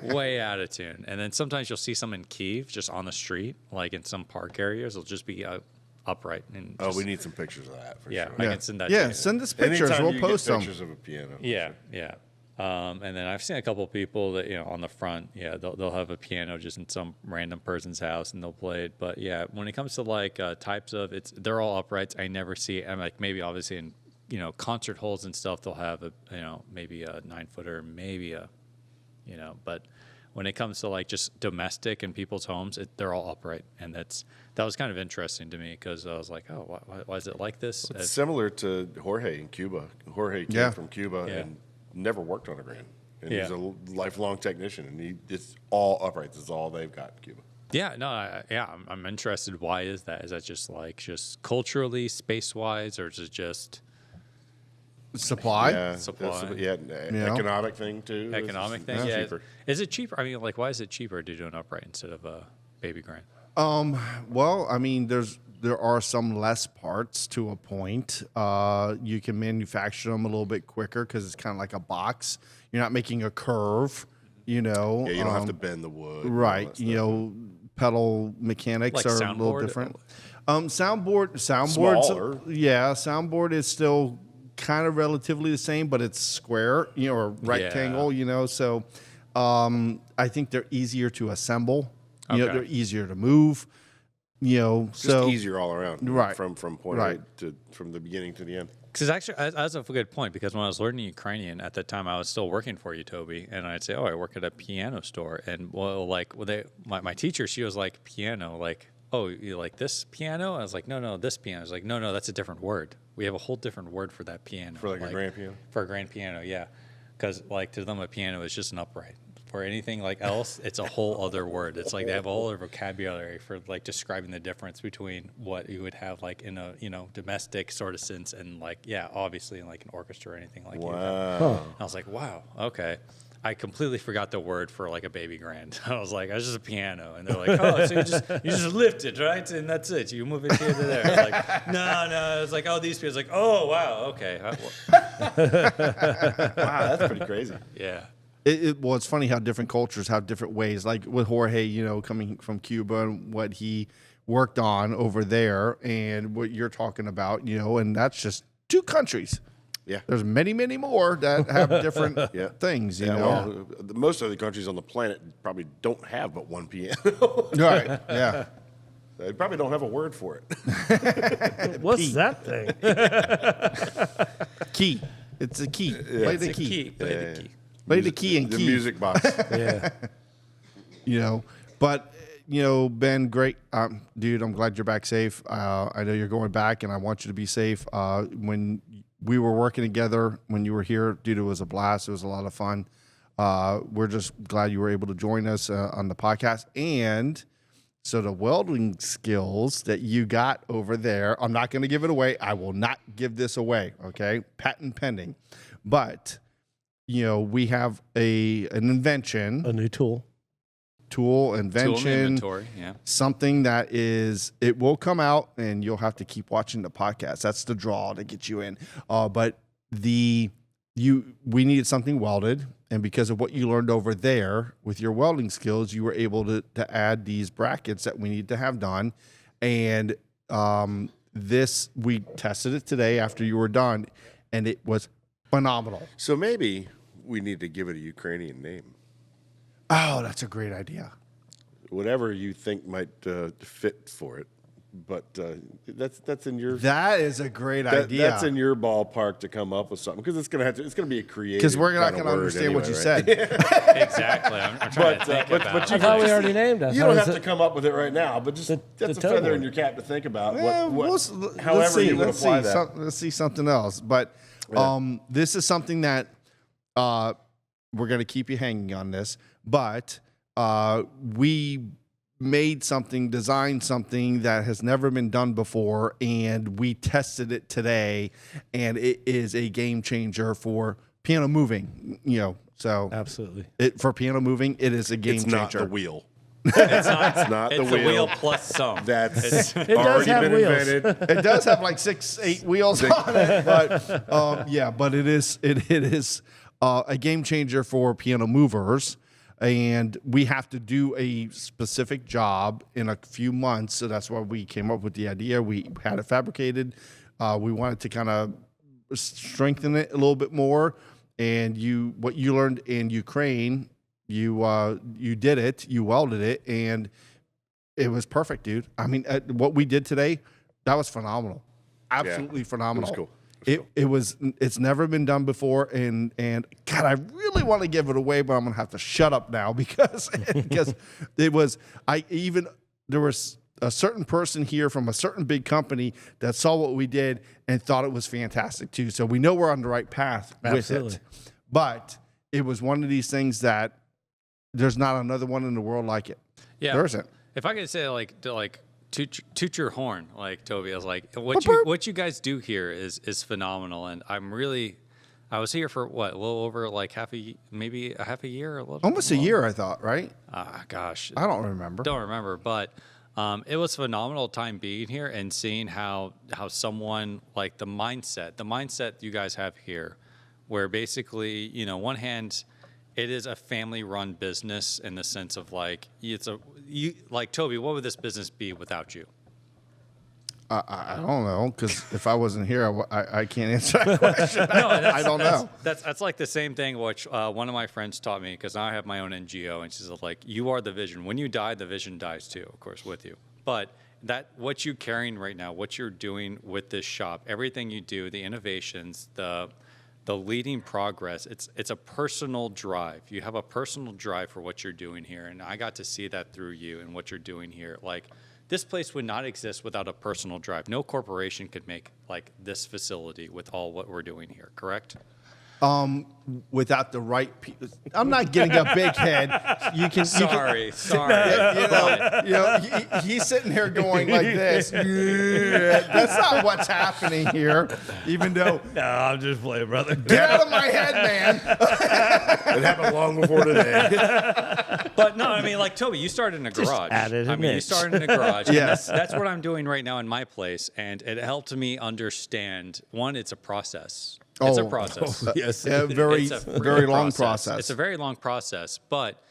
Way out of tune. And then sometimes you'll see some in Kyiv, just on the street, like in some park areas. It'll just be upright. And We need some pictures of that for yeah, sure. I can send that. Yeah, to you. send us pictures. Anytime We'll you post get them. pictures of a piano. Yeah, yeah. And then I've seen a couple of people that, on the front, they'll have a piano just in some random person's house and they'll play it. But yeah, when it comes to like types of they're all uprights. I never see. I'm like maybe obviously in concert halls and stuff they'll have a maybe a 9-footer, maybe a but when it comes to like just domestic in people's homes, they're all upright, and that was kind of interesting to me because I was like, oh, why is it like this? It's similar to Jorge in Cuba. Jorge came from Cuba and never worked on a grand. And he's a lifelong technician, and it's all uprights. It's all they've got in Cuba. Yeah, no, I'm interested. Why is that? Is that just culturally, space-wise, or is it just supply? Yeah, Supply. Economic thing too. economic thing? It's Yeah. cheaper. Is it cheaper? I mean, like, why is it cheaper to do an upright instead of a baby grand? Well, I mean, there are some less parts to a point. You can manufacture them a little bit quicker because it's kind of like a box. You're not making a curve, Yeah, you don't have to bend the wood. and all Right. that stuff. Pedal mechanics Like are a little soundboard? different. Soundboard's Smaller. soundboard is still kind of relatively the same, but it's square, or rectangle, So I think they're easier to assemble. Okay. They're easier to move. Just So easier all around. Right. From point Right. A to from the beginning to the end. Because actually, that's a good point. Because when I was learning Ukrainian at the time, I was still working for you, Toby, and I'd say, "Oh, I work at a piano store." And my teacher, she was like, "Piano, like, oh, you like this piano?" I was like, "No, this piano." I was like, "No, that's a different word. We have a whole different word for that piano." For like a grand piano? For a grand piano, yeah. Because like to them, a piano is just an upright or anything like else, it's a whole other word. It's like they have a whole other vocabulary for like describing the difference between what you would have like in a domestic sort of sense and like obviously in like an orchestra or anything like that. Wow. I was like, wow, okay. I completely forgot the word for like a baby grand. I was like, it's just a piano, and they're like, oh, so you just lift it, right, and that's it. You move it here to there. Like, no. It's like, oh, these people. It's like, oh, wow, okay. Wow, that's pretty crazy. Yeah. Well, it's funny how different cultures have different ways. Like with Jorge, coming from Cuba and what he worked on over there, and what you're talking about, and that's just 2 countries. Yeah. There's many, many more that have different things, Well, most of the countries on the planet probably don't have but one piano. Right, yeah. They probably don't have a word for it. What's that thing? Key. It's a key. Play the key. Play the key. Play the key and The key. music box. Yeah. But Ben, great. Dude, I'm glad you're back safe. I know you're going back, and I want you to be safe. When we were working together, when you were here, dude, it was a blast. It was a lot of fun. We're just glad you were able to join us on the podcast. And so the welding skills that you got over there, I'm not going to give it away. I will not give this away, okay? Patent pending. But, we have an invention. A new tool. Tool invention, inventory, something that it will come out, and you'll have to keep watching the podcast. That's the draw to get you in. But we needed something welded, and because of what you learned over there with your welding skills, you were able to add these brackets that we need to have done. And we tested it today after you were done, and it was phenomenal. So maybe we need to give it a Ukrainian name. Oh, that's a great idea. Whatever you think might fit for it, but that's in your. That is a great idea. That's in your ballpark to come up with something, because it's gonna be a creative. Because we're not going going to understand what you said. Exactly. I'm trying to think about but it. you I thought we already named us. You don't have to come up with it right now, but just that's a toe feather board. in your cap to think about. However you would apply that. Let's see something else. But this is something that we're going to keep you hanging on this. But we designed something that has never been done before, and we tested it today, and it is a game changer for piano moving. So Absolutely. for piano moving, it is a game It's changer. not the wheel. It's not, It's not it's the the wheel. wheel plus some. That's does already have been wheels. invented. It does have like 6-8 wheels on it, but but it is a game changer for piano movers, and we have to do a specific job in a few months. So that's why we came up with the idea. We had it fabricated. We wanted to kind of strengthen it a little bit more. And what you learned in Ukraine, you did it, you welded it, and it was perfect, dude. I mean, what we did today, that was phenomenal. Absolutely phenomenal. It was cool. It's never been done before, and God, I really want to give it away, but I'm gonna have to shut up now because there was a certain person here from a certain big company that saw what we did and thought it was fantastic too. So we know we're on the right path with it. But it was one of these things that there's not another one in the world like it. Yeah. There isn't. If I could say toot your horn, like Toby, I was like, Burp, burp. what you guys do here is phenomenal, and I was here for a little over like maybe a half a year, a little Almost a year, I thought, right? Gosh, I don't remember. Don't remember, but it was phenomenal time being here and seeing how someone like the mindset you guys have here, where basically, one hand, it is a family-run business in the sense of like like Toby, what would this business be without you? I don't know, because if I wasn't here, I can't answer that question. No, I don't know. That's like the same thing which one of my friends taught me, because now I have my own NGO, and she's like, you are the vision. When you die, the vision dies too, of course, with you. But what you're carrying right now, what you're doing with this shop, everything you do, the innovations, the leading progress, it's a personal drive. You have a personal drive for what you're doing here, and I got to see that through you and what you're doing here. Like, this place would not exist without a personal drive. No corporation could make like this facility with all what we're doing here, correct? without the right people. I'm not getting a big head. Sorry. He's sitting here going like this. That's not what's happening here. Even though, No, I'm just playing, brother. get out of my head, man. It happened long before today. But no, I mean, like Toby, you started in a garage. added an you inch. started in a garage. and Yes. that's what I'm doing right now in my place, and it helped me understand. One, it's a process. It's a process. Yes. Yeah, very, It's a real very long process. It's a very long process, but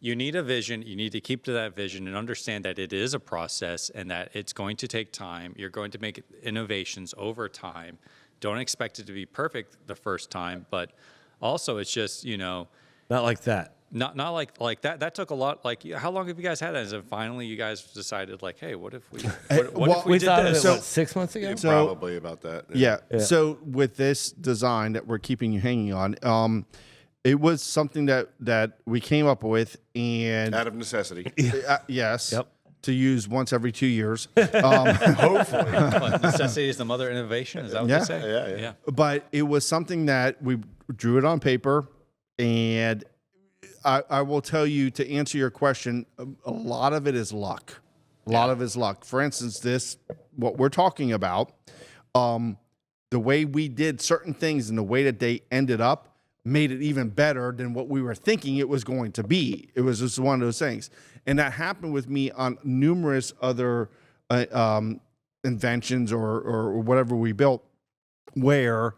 you need a vision. You need to keep to that vision and understand that it is a process and that it's going to take time. You're going to make innovations over time. Don't expect it to be perfect the first time, but also it's just, Not like that. not like that. That took a lot. Like, how long have you guys had that? And finally, you guys decided, like, hey, what if we well, if we We did thought of this? it, 6 months ago? So- Probably about that. Yeah. So with this design that we're keeping you hanging on, it was something that we came up with, and Out of necessity. yes, Yep. to use once every 2 years. Hopefully. What, necessity is the mother of innovation. Is that what Yeah. they say? Yeah. But it was something that we drew it on paper, and I will tell you, to answer your question, a lot of it is luck. A lot of it is luck. For instance, what we're talking about, the way we did certain things and the way that they ended up made it even better than what we were thinking it was going to be. It was just one of those things. And that happened with me on numerous other inventions or whatever we built, where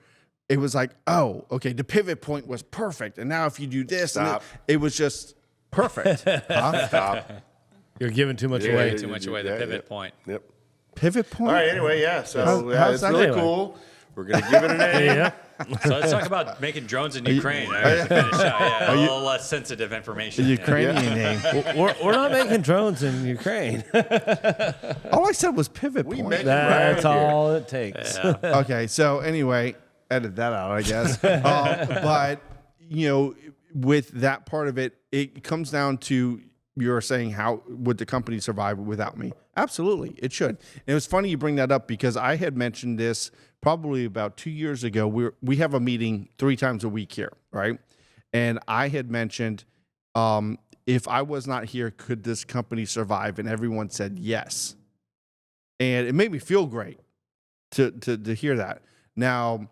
it was like, oh, okay, the pivot point was perfect. And now if you do this, Stop. it was just perfect. Huh? Stop. You're giving too much Yeah, away. Too much away. The pivot point. Yep. Pivot point? All right, anyway, yeah. So How's it's that really anyway? cool. We're going to give it an A. Yeah. So let's talk about making drones in Ukraine. All right, to finish out. Yeah, a little less sensitive information. The Yeah. Ukrainian name. We're not making drones in Ukraine. All I said was pivot point. mentioned- That's Right here. all it takes. Okay, so anyway, edit that out, I guess. But with that part of it, it comes down to, you're saying, how would the company survive without me? Absolutely, it should. And it was funny you bring that up, because I had mentioned this probably about 2 years ago. We have a meeting 3 times a week here, right? And I had mentioned, if I was not here, could this company survive? And everyone said yes. And it made me feel great to hear that. Now,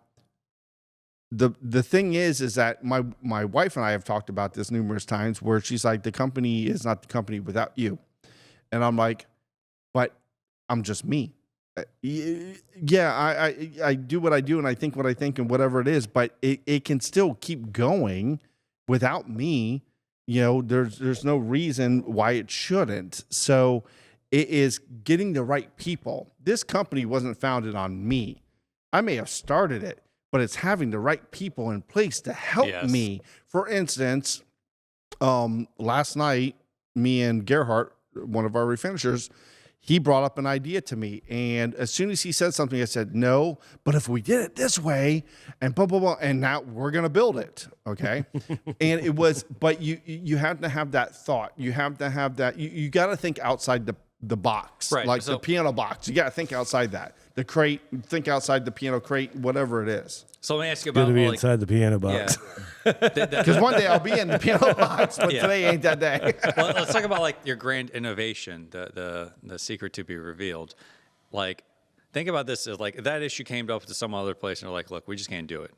the thing is that my wife and I have talked about this numerous times, where she's like, the company is not the company without you. And I'm like, but I'm just me. Yeah, I do what I do, and I think what I think, and whatever it is, but it can still keep going without me. There's no reason why it shouldn't. So it is getting the right people. This company wasn't founded on me. I may have started it, but it's having the right people in place to help Yes. me. For instance, last night, me and Gerhardt, one of our refinishers, he brought up an idea to me. And as soon as he said something, I said, no, but if we did it this way, and blah, blah, blah, and now we're going to build it. Okay. And it was, but you have to have that thought. You have to have that. You got to think outside the box, Right, like so- the piano box. You got to think outside that. The crate, think outside the piano crate, whatever it is. So let me ask you Good about to be like, inside the piano yeah. box. Because one day I'll be in the piano box, but Yeah. today ain't that day. Well, let's talk about like your grand innovation, the secret to be revealed. Like, think about this as like, if that issue came up to some other place and they're like, look, we just can't do it.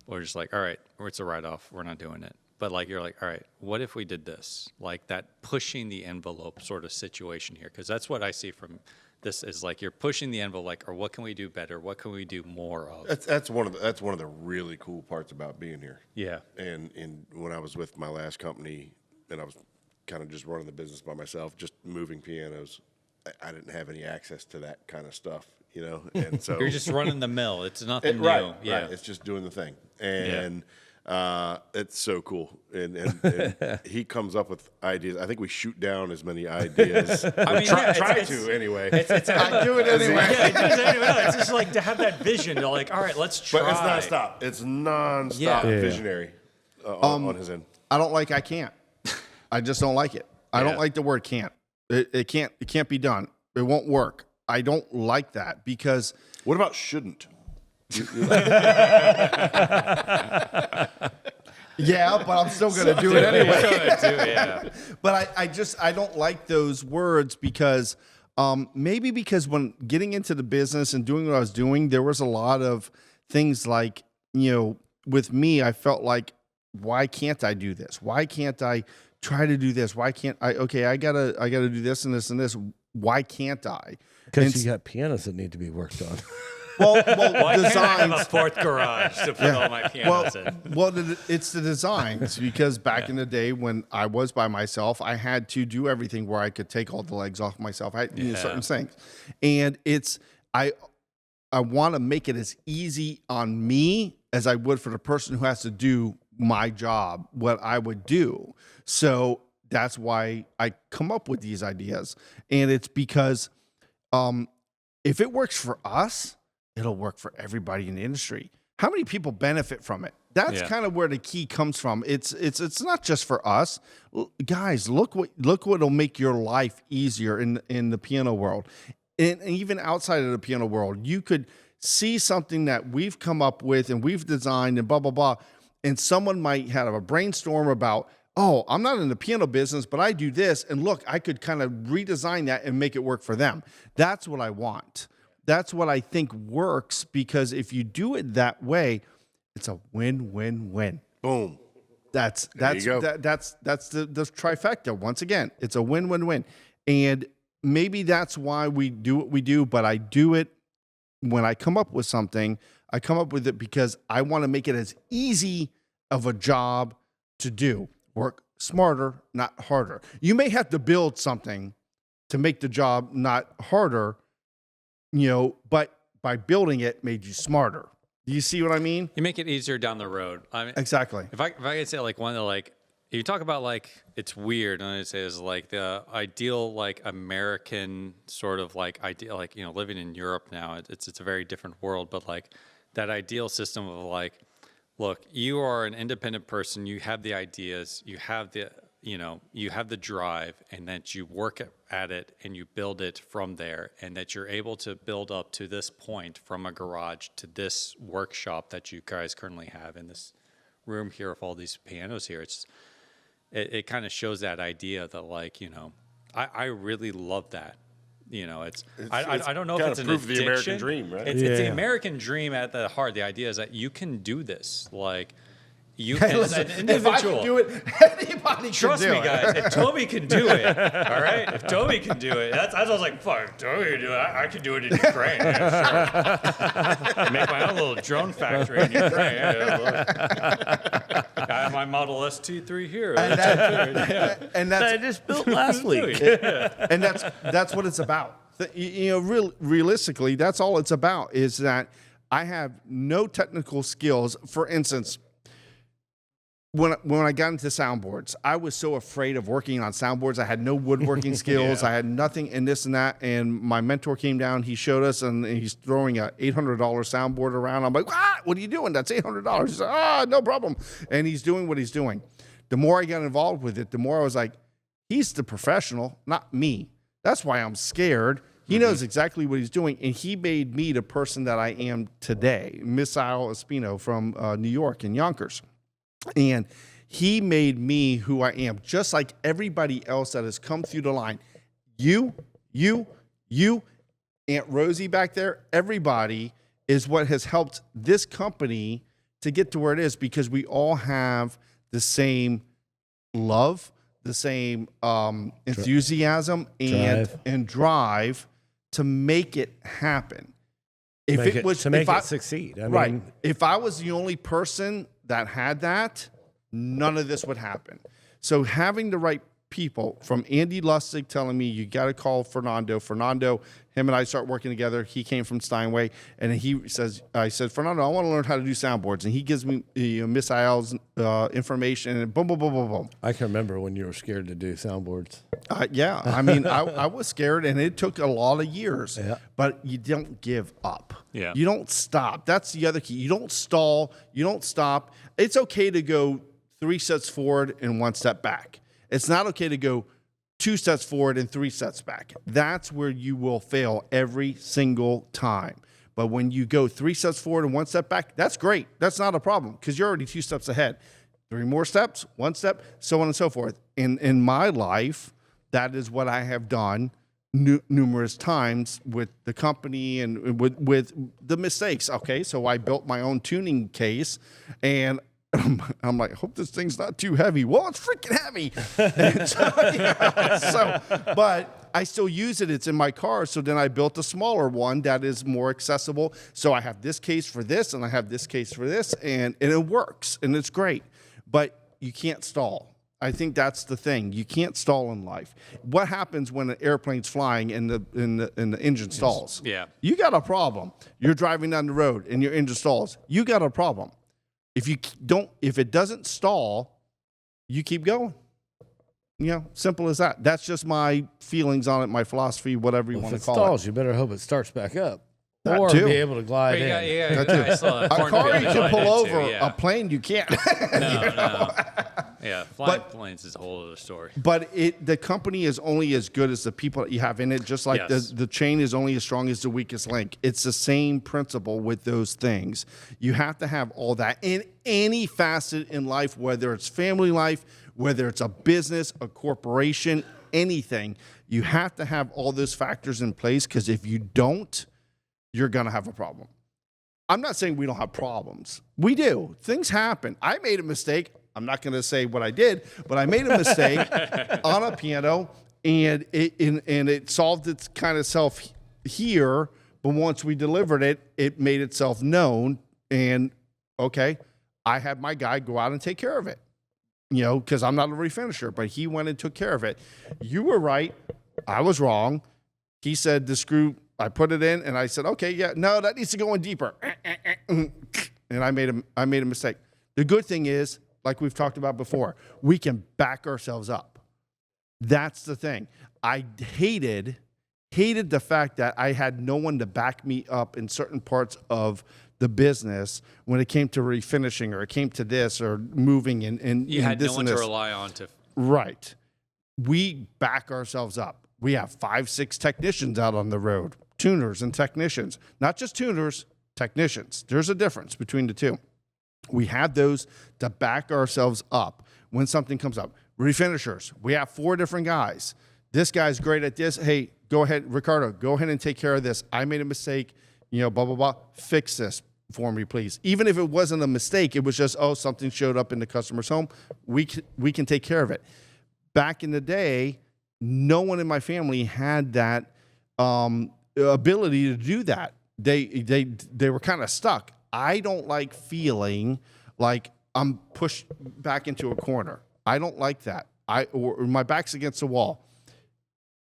We're just like, all right, or it's a write-off. We're not doing it. But like, you're like, all right, what if we did this? Like that pushing the envelope sort of situation here. Because that's what I see from this, is like, you're pushing the envelope, like, or what can we do better? What can we do more of? That's one of the really cool parts about being here. Yeah. And when I was with my last company, and I was kind of just running the business by myself, just moving pianos, I didn't have any access to that kind of stuff, And so You're just running the mill. It's nothing new. right, Yeah. right. It's just doing the thing, and it's so cool. And he comes up with ideas. I think we shoot down as many ideas. I mean, try it's- to anyway. I do it anyway. Yeah, it does anyway. No, it's just like to have that vision. To like, all right, let's try. But it's nonstop. It's nonstop Yeah. visionary on his end. I don't like I can't. I just don't like it. I don't Yeah. like the word can't. It can't be done. It won't work. I don't like that, because What about shouldn't? Yeah, but I'm still going to do it anyway. Yeah. But I don't like those words because maybe because when getting into the business and doing what I was doing, there was a lot of things like, with me, I felt like, why can't I do this? Why can't I try to do this? Why can't I? Okay, I gotta do this and this and this. Why can't I? Because you got pianos that need to be worked on. Well, Why can't I have a designs. fourth garage to put all my pianos in? It's the designs because back in the day when I was by myself, I had to do everything where I could take all the legs off myself. I had to do certain things, and I want to make it as easy on me as I would for the person who has to do my job, what I would do. So that's why I come up with these ideas, and it's because if it works for us, it'll work for everybody in the industry. How many people benefit from it? That's kind of where the key comes from. It's not just for us. Guys, look what'll make your life easier in the piano world. And even outside of the piano world, you could see something that we've come up with and we've designed and blah, blah, blah. And someone might have a brainstorm about, oh, I'm not in the piano business, but I do this. And look, I could kind of redesign that and make it work for them. That's what I want. That's what I think works, because if you do it that way, it's a win-win-win. Boom. That's you go. that's the trifecta. Once again, it's a win-win-win. And maybe that's why we do what we do, but I do it when I come up with something, I come up with it because I want to make it as easy of a job to do. Work smarter, not harder. You may have to build something to make the job not harder, but by building it made you smarter. Do you see what I mean? You make it easier down the road. I mean, Exactly. if I could say like one of the you talk about it's weird, and I'd say is like the ideal American sort of ideal living in Europe now. It's a very different world, but that ideal system of look, you are an independent person. You have the ideas. You have the you have the drive, and that you work at it and you build it from there, and that you're able to build up to this point from a garage to this workshop that you guys currently have in this room here with all these pianos here. It kind of shows that idea that I really love that. I don't know if it's an proof of the addiction. American dream, right? It's the American dream at the heart. The idea is that you can do this. You can, as an individual. If I can do it, anybody Trust can do me, it. guys. If Toby can do it, all right. If Toby can do it, that's I was like, fuck, Toby can do it. I can do it in Ukraine. Yeah, sure. Make my own little drone factory in Ukraine. I have my Model S T3 here. And that's I just built last week. and that's what it's about. Realistically, that's all it's about, is that I have no technical skills. For instance, when I got into soundboards, I was so afraid of working on soundboards. I had no woodworking skills. I had nothing in this and that. And my mentor came down, he showed us, and he's throwing a $800 soundboard around. I'm like, what are you doing? That's $800. He's like, no problem. And he's doing what he's doing. The more I got involved with it, the more I was like, he's the professional, not me. That's why I'm scared. He knows exactly what he's doing, and he made me the person that I am today, Misael Espino from New York in Yonkers. And he made me who I am, just like everybody else that has come through the line. You, Aunt Rosie back there, everybody is what has helped this company to get to where it is, because we all have the same love, the same enthusiasm and drive to make it happen. If to make it succeed. I mean, if I was the only person that had that, none of this would happen. So having the right people, from Andy Lustig telling me, you got to call Fernando. Fernando, him and I start working together. He came from Steinway, and I said, Fernando, I want to learn how to do soundboards. And he gives me Miss Isle's information, and boom, boom, boom, boom, boom. I can remember when you were scared to do soundboards. Yeah, I mean, I was scared, and it took a lot of years. Yeah. But you don't give up. Yeah. You don't stop. That's the other key. You don't stall. You don't stop. It's okay to go 3 steps forward and 1 step back. It's not okay to go 2 steps forward and 3 steps back. That's where you will fail every single time. But when you go 3 steps forward and 1 step back, that's great. That's not a problem because you're already 2 steps ahead. 3 more steps, 1 step, so on and so forth. In my life, that is what I have done numerous times with the company and with the mistakes. Okay, so I built my own tuning case, and I'm like, I hope this thing's not too heavy. Well, it's freaking heavy. But I still use it. It's in my car. So then I built a smaller one that is more accessible. So I have this case for this, and I have this case for this, and it works, and it's great. But you can't stall. I think that's the thing. You can't stall in life. What happens when an airplane's flying and the engine stalls? Yeah. You got a problem. You're driving down the road and your engine stalls. You got a problem. If it doesn't stall, you keep going. Simple as that. That's just my feelings on it, my philosophy, whatever you want to call stalls, it. you better hope it starts back up. That Or too. be able to glide in. A car you can pull over. A plane you can't. No. Yeah, flying planes is a whole other story. But the company is only as good as the people that you have in it, just like Yes. the chain is only as strong as the weakest link. It's the same principle with those things. You have to have all that in any facet in life, whether it's family life, whether it's a business, a corporation, anything. You have to have all those factors in place, because if you don't, you're going to have a problem. I'm not saying we don't have problems. We do. Things happen. I made a mistake. I'm not going to say what I did, but I made a mistake on a piano, and it solved its kind of self here. But once we delivered it, it made itself known. And okay, I had my guy go out and take care of it, because I'm not a refinisher, but he went and took care of it. You were right. I was wrong. He said the screw, I put it in, and I said, okay, yeah, no, that needs to go in deeper. And I made a mistake. The good thing is, like we've talked about before, we can back ourselves up. That's the thing. I hated the fact that I had no one to back me up in certain parts of the business when it came to refinishing, or it came to this, or moving and You had this no one and to this. rely on to. Right. We back ourselves up. We have 5, 6 technicians out on the road, tuners and technicians, not just tuners, technicians. There's a difference between the two. We have those to back ourselves up when something comes up. Refinishers, we have 4 different guys. This guy's great at this. Hey, go ahead, Ricardo, go ahead and take care of this. I made a mistake, blah, blah, blah. Fix this for me, please. Even if it wasn't a mistake, it was just, something showed up in the customer's home. We can take care of it. Back in the day, no one in my family had that ability to do that. They were kind of stuck. I don't like feeling like I'm pushed back into a corner. I don't like that. Or my back's against the wall.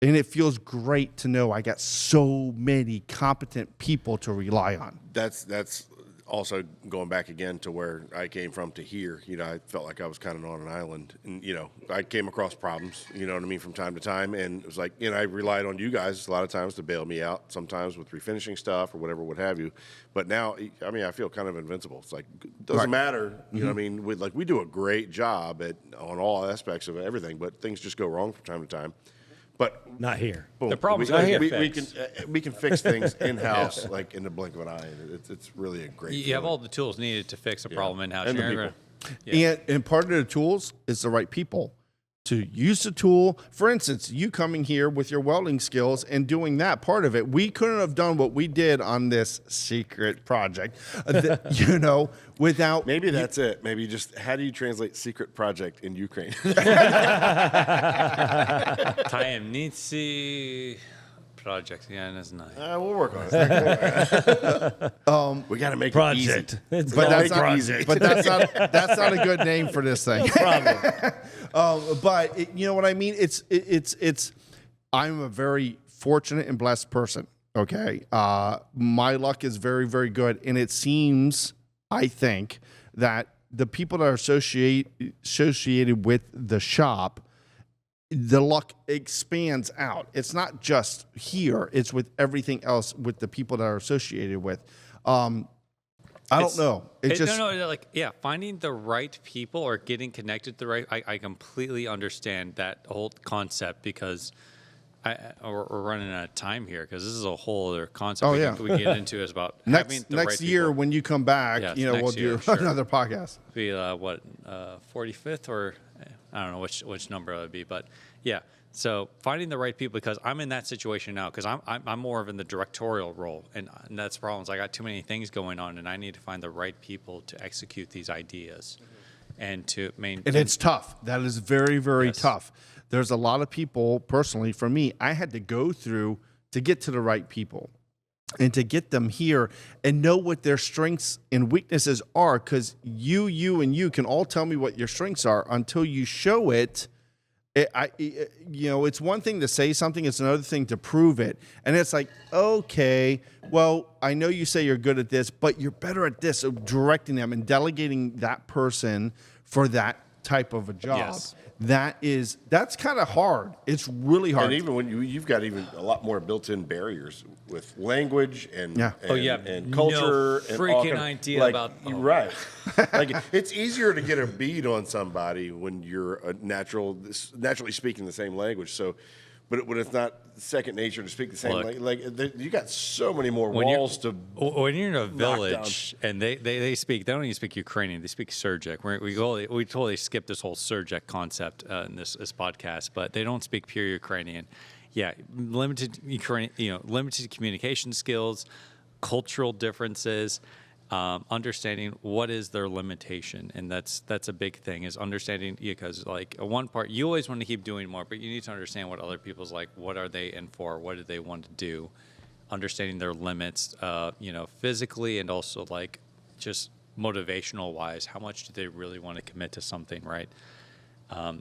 And it feels great to know I got so many competent people to rely on. That's also going back again to where I came from to here. I felt like I was kind of on an island, and I came across problems, from time to time, and it was like, I relied on you guys a lot of times to bail me out, sometimes with refinishing stuff or whatever, what have you. But now, I feel kind of invincible. It's like, it doesn't matter, we do a great job on all aspects of everything, but things just go wrong from time to time. But Not here. boom, The problem's we, not here. we can fix things in house like in the blink of an eye. And it's really a great. You have all the tools needed to fix a problem in house. And the You're people. gonna- And part of the tools is the right people to use the tool. For instance, you coming here with your welding skills and doing that part of it, we couldn't have done what we did on this secret project, without. Maybe that's it. Maybe just how do you translate secret project in Ukraine? Tajemnicy project. Yeah, that's nice. We'll work on it. We got to make Project. it easy. It's But called that's not, project. but that's not a good name for this thing. But you know what I mean? It's. I'm a very fortunate and blessed person. Okay, my luck is very, very good, and it seems, I think, that the people that are associated with the shop, the luck expands out. It's not just here; it's with everything else, with the people that are associated with. I don't know. Finding the right people or getting connected to the right. I completely understand that whole concept, because we're running out of time here because this is a whole other concept Oh, we yeah. can get into is about having Next the next right year people. when you come back, Yes, we'll next do year, sure. another podcast. Be 45th or I don't know which number it would be, but yeah. So finding the right people, because I'm in that situation now, because I'm more of in the directorial role, and that's the problem. I got too many things going on, and I need to find the right people to execute these ideas, and to maintain. And it's tough. That is very, very Yes. tough. There's a lot of people, personally, for me, I had to go through to get to the right people and to get them here and know what their strengths and weaknesses are. Because you can all tell me what your strengths are until you show it. It's one thing to say something, it's another thing to prove it. And it's like, okay, well, I know you say you're good at this, but you're better at this. So directing them and delegating that person for that type of a job. Yes. That's kind of hard. It's really hard. And even when you've got even a lot more built-in barriers with language and Yeah. and culture no and freaking all kind of- idea like, about you're right. Like it's easier to get a bead on somebody when you're naturally speaking the same language. So, but when it's not second nature to speak the same Look. language, you got so many more When you're- walls to. When you're in a down. village and they don't even speak Ukrainian, they speak Surgic. We totally skipped this whole Surgic concept in this podcast, but they don't speak pure Ukrainian. Yeah, limited communication skills, cultural differences, understanding what is their limitation, and that's a big thing, is understanding, because like one part you always want to keep doing more, but you need to understand what other people's like, what are they in for, what do they want to do, understanding their limits, physically and also like just motivational wise, how much do they really want to commit to something, right?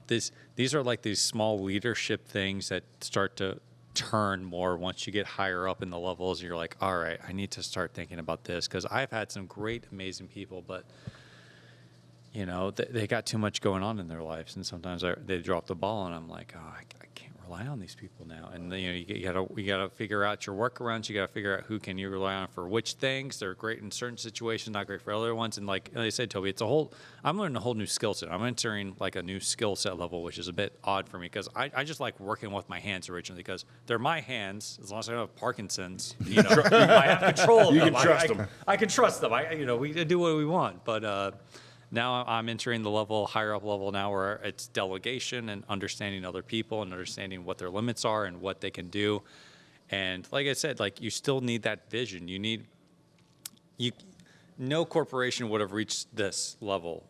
These are like these small leadership things that start to turn more once you get higher up in the levels. You're like, all right, I need to start thinking about this, because I've had some great, amazing people, but they got too much going on in their lives, and sometimes they drop the ball, and I'm like, oh, I can't rely on these people now. And you gotta figure out your workarounds. You gotta figure out who can you rely on for which things. They're great in certain situations, not great for other ones. And like I said, Toby, I'm learning a whole new skill set. I'm entering like a new skill set level, which is a bit odd for me, because I just like working with my hands originally, because they're my hands. As long as I don't have Parkinson's, I have control of them. You can trust them. I can trust them. We do what we want, but. Now I'm entering the higher up level now, where it's delegation and understanding other people and understanding what their limits are and what they can do. And like I said, like you still need that vision. No corporation would have reached this level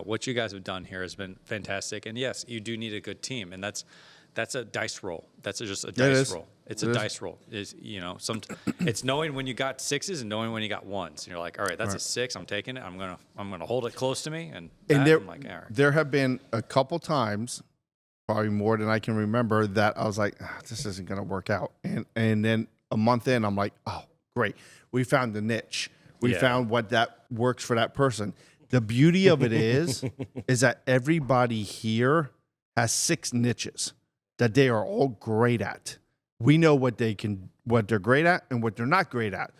what you guys have done here has been fantastic. And yes, you do need a good team, and that's a dice roll. That's just a dice roll. It's a dice roll. It's knowing when you got sixes and knowing when you got ones. And you're like, all right, that's a six. I'm taking it. I'm gonna hold it close to me. And I'm like, all right. There have been a couple times, probably more than I can remember, that I was like, this isn't going to work out. And then a month in, I'm like, oh, great. We found the niche. We found what that works for that person. The beauty of it is that everybody here has 6 niches that they are all great at. We know what they're great at and what they're not great at.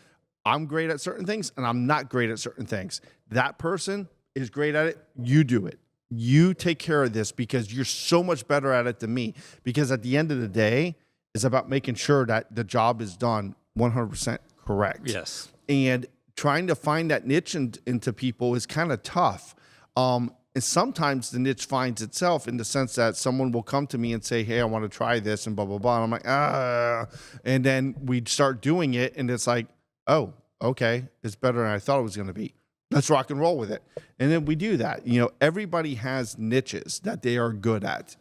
I'm great at certain things and I'm not great at certain things. That person is great at it. You do it. You take care of this, because you're so much better at it than me. Because at the end of the day, it's about making sure that the job is done 100% correct. Yes. And trying to find that niche into people is kind of tough. And sometimes the niche finds itself in the sense that someone will come to me and say, hey, I want to try this and blah, blah, blah. And I'm like, and then we start doing it. And it's like, oh, okay, it's better than I thought it was going to be. Let's rock and roll with it. And then we do that. Everybody has niches that they are good at,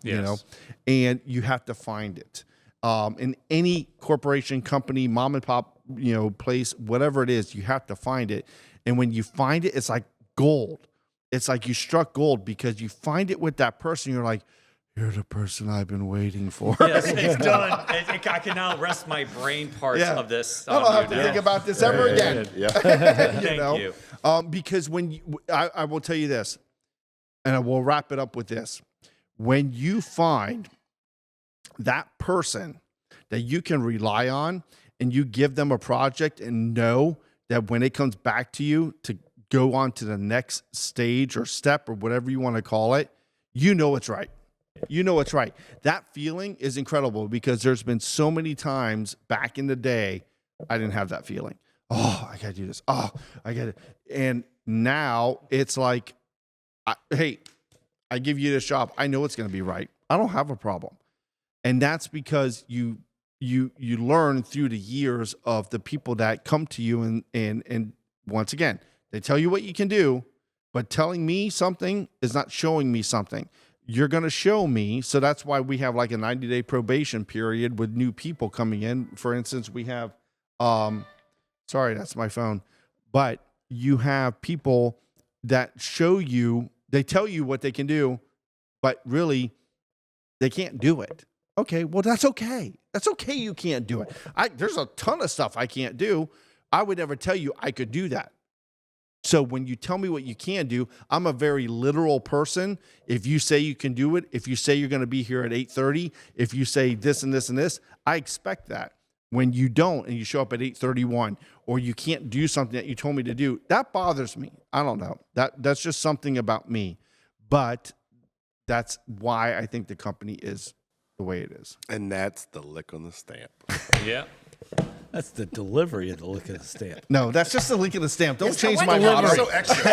and you have to find it. In any corporation, company, mom and pop, place, whatever it is, you have to find it. And when you find it, it's like gold. It's like you struck gold, because you find it with that person. You're like, you're the person I've been waiting for. Yes, it's done. I can now rest my brain parts of this. I don't have to think about this ever again. Yeah. Thank you. Because I will tell you this, and I will wrap it up with this. When you find that person that you can rely on, and you give them a project and know that when it comes back to you to go on to the next stage or step or whatever you want to call it, it's right. You know it's right. That feeling is incredible because there's been so many times back in the day I didn't have that feeling. Oh, I got to do this. Oh, I got it. And now it's like, hey, I give you this job. I know it's going to be right. I don't have a problem. And that's because you learn through the years of the people that come to you and once again, they tell you what you can do, but telling me something is not showing me something. You're going to show me. So that's why we have like a 90-day probation period with new people coming in. For instance, we have, sorry, that's my phone, but you have people that show you, they tell you what they can do, but really they can't do it. Okay, well, that's okay. That's okay you can't do it. There's a ton of stuff I can't do. I would never tell you I could do that. So when you tell me what you can do, I'm a very literal person. If you say you can do it, if you say you're going to be here at 8:30, if you say this and this and this, I expect that. When you don't and you show up at 8:31 or you can't do something that you told me to do, that bothers me. I don't know. That's just something about me. But that's why I think the company is the way it is. And that's the lick on the stamp. Yeah. That's the delivery of the lick of the stamp. No, that's just the link of the stamp. Don't change my delivery. motto. So extra.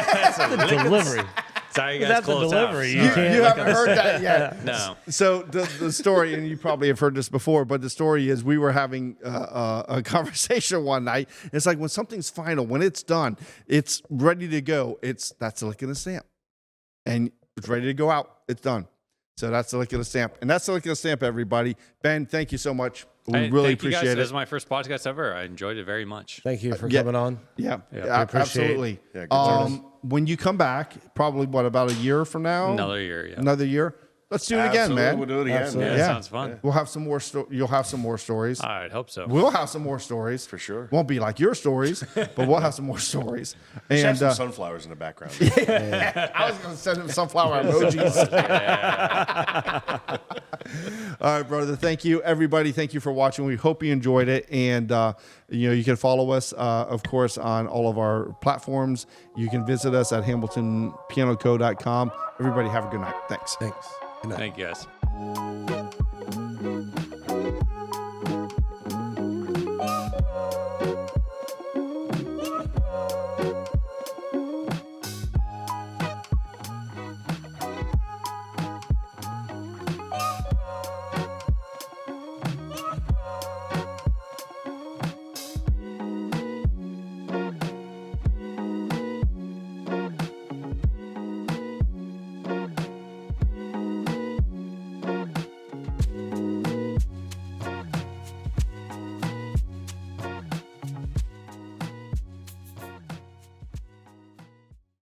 The delivery. Sorry, you guys That's the closed delivery. out. You Sorry. can't- You haven't heard that yet. No. So the story, and you probably have heard this before, but the story is we were having a conversation one night. It's like when something's final, when it's done, it's ready to go. That's the lick of the stamp. And it's ready to go out. It's done. So that's the lick of the stamp. And that's the lick of the stamp, everybody. Ben, thank you so much. We Hey, really thank you guys. appreciate This it. is my first podcast ever. I enjoyed it very much. Thank you for Yeah. coming on. Yeah, we appreciate absolutely. Yeah, good service. When you come back, probably about a year from now? Another year, yeah. Another year? Let's do it again, Absolutely, man. we'll do it again. Absolutely. Yeah, Yeah. sounds fun. We'll have some more. You'll have some more stories. I'd hope so. We'll have some more stories For sure. Won't be like your stories, but we'll have some more stories. We should have And some sunflowers in the background. I was going to send him sunflower emojis. All right, brother. Thank you, everybody. Thank you for watching. We hope you enjoyed it, and you can follow us, of course, on all of our platforms. You can visit us at HamiltonPianoCo.com. Everybody, have a good night. Thanks. Thanks. Good night. Thank you guys.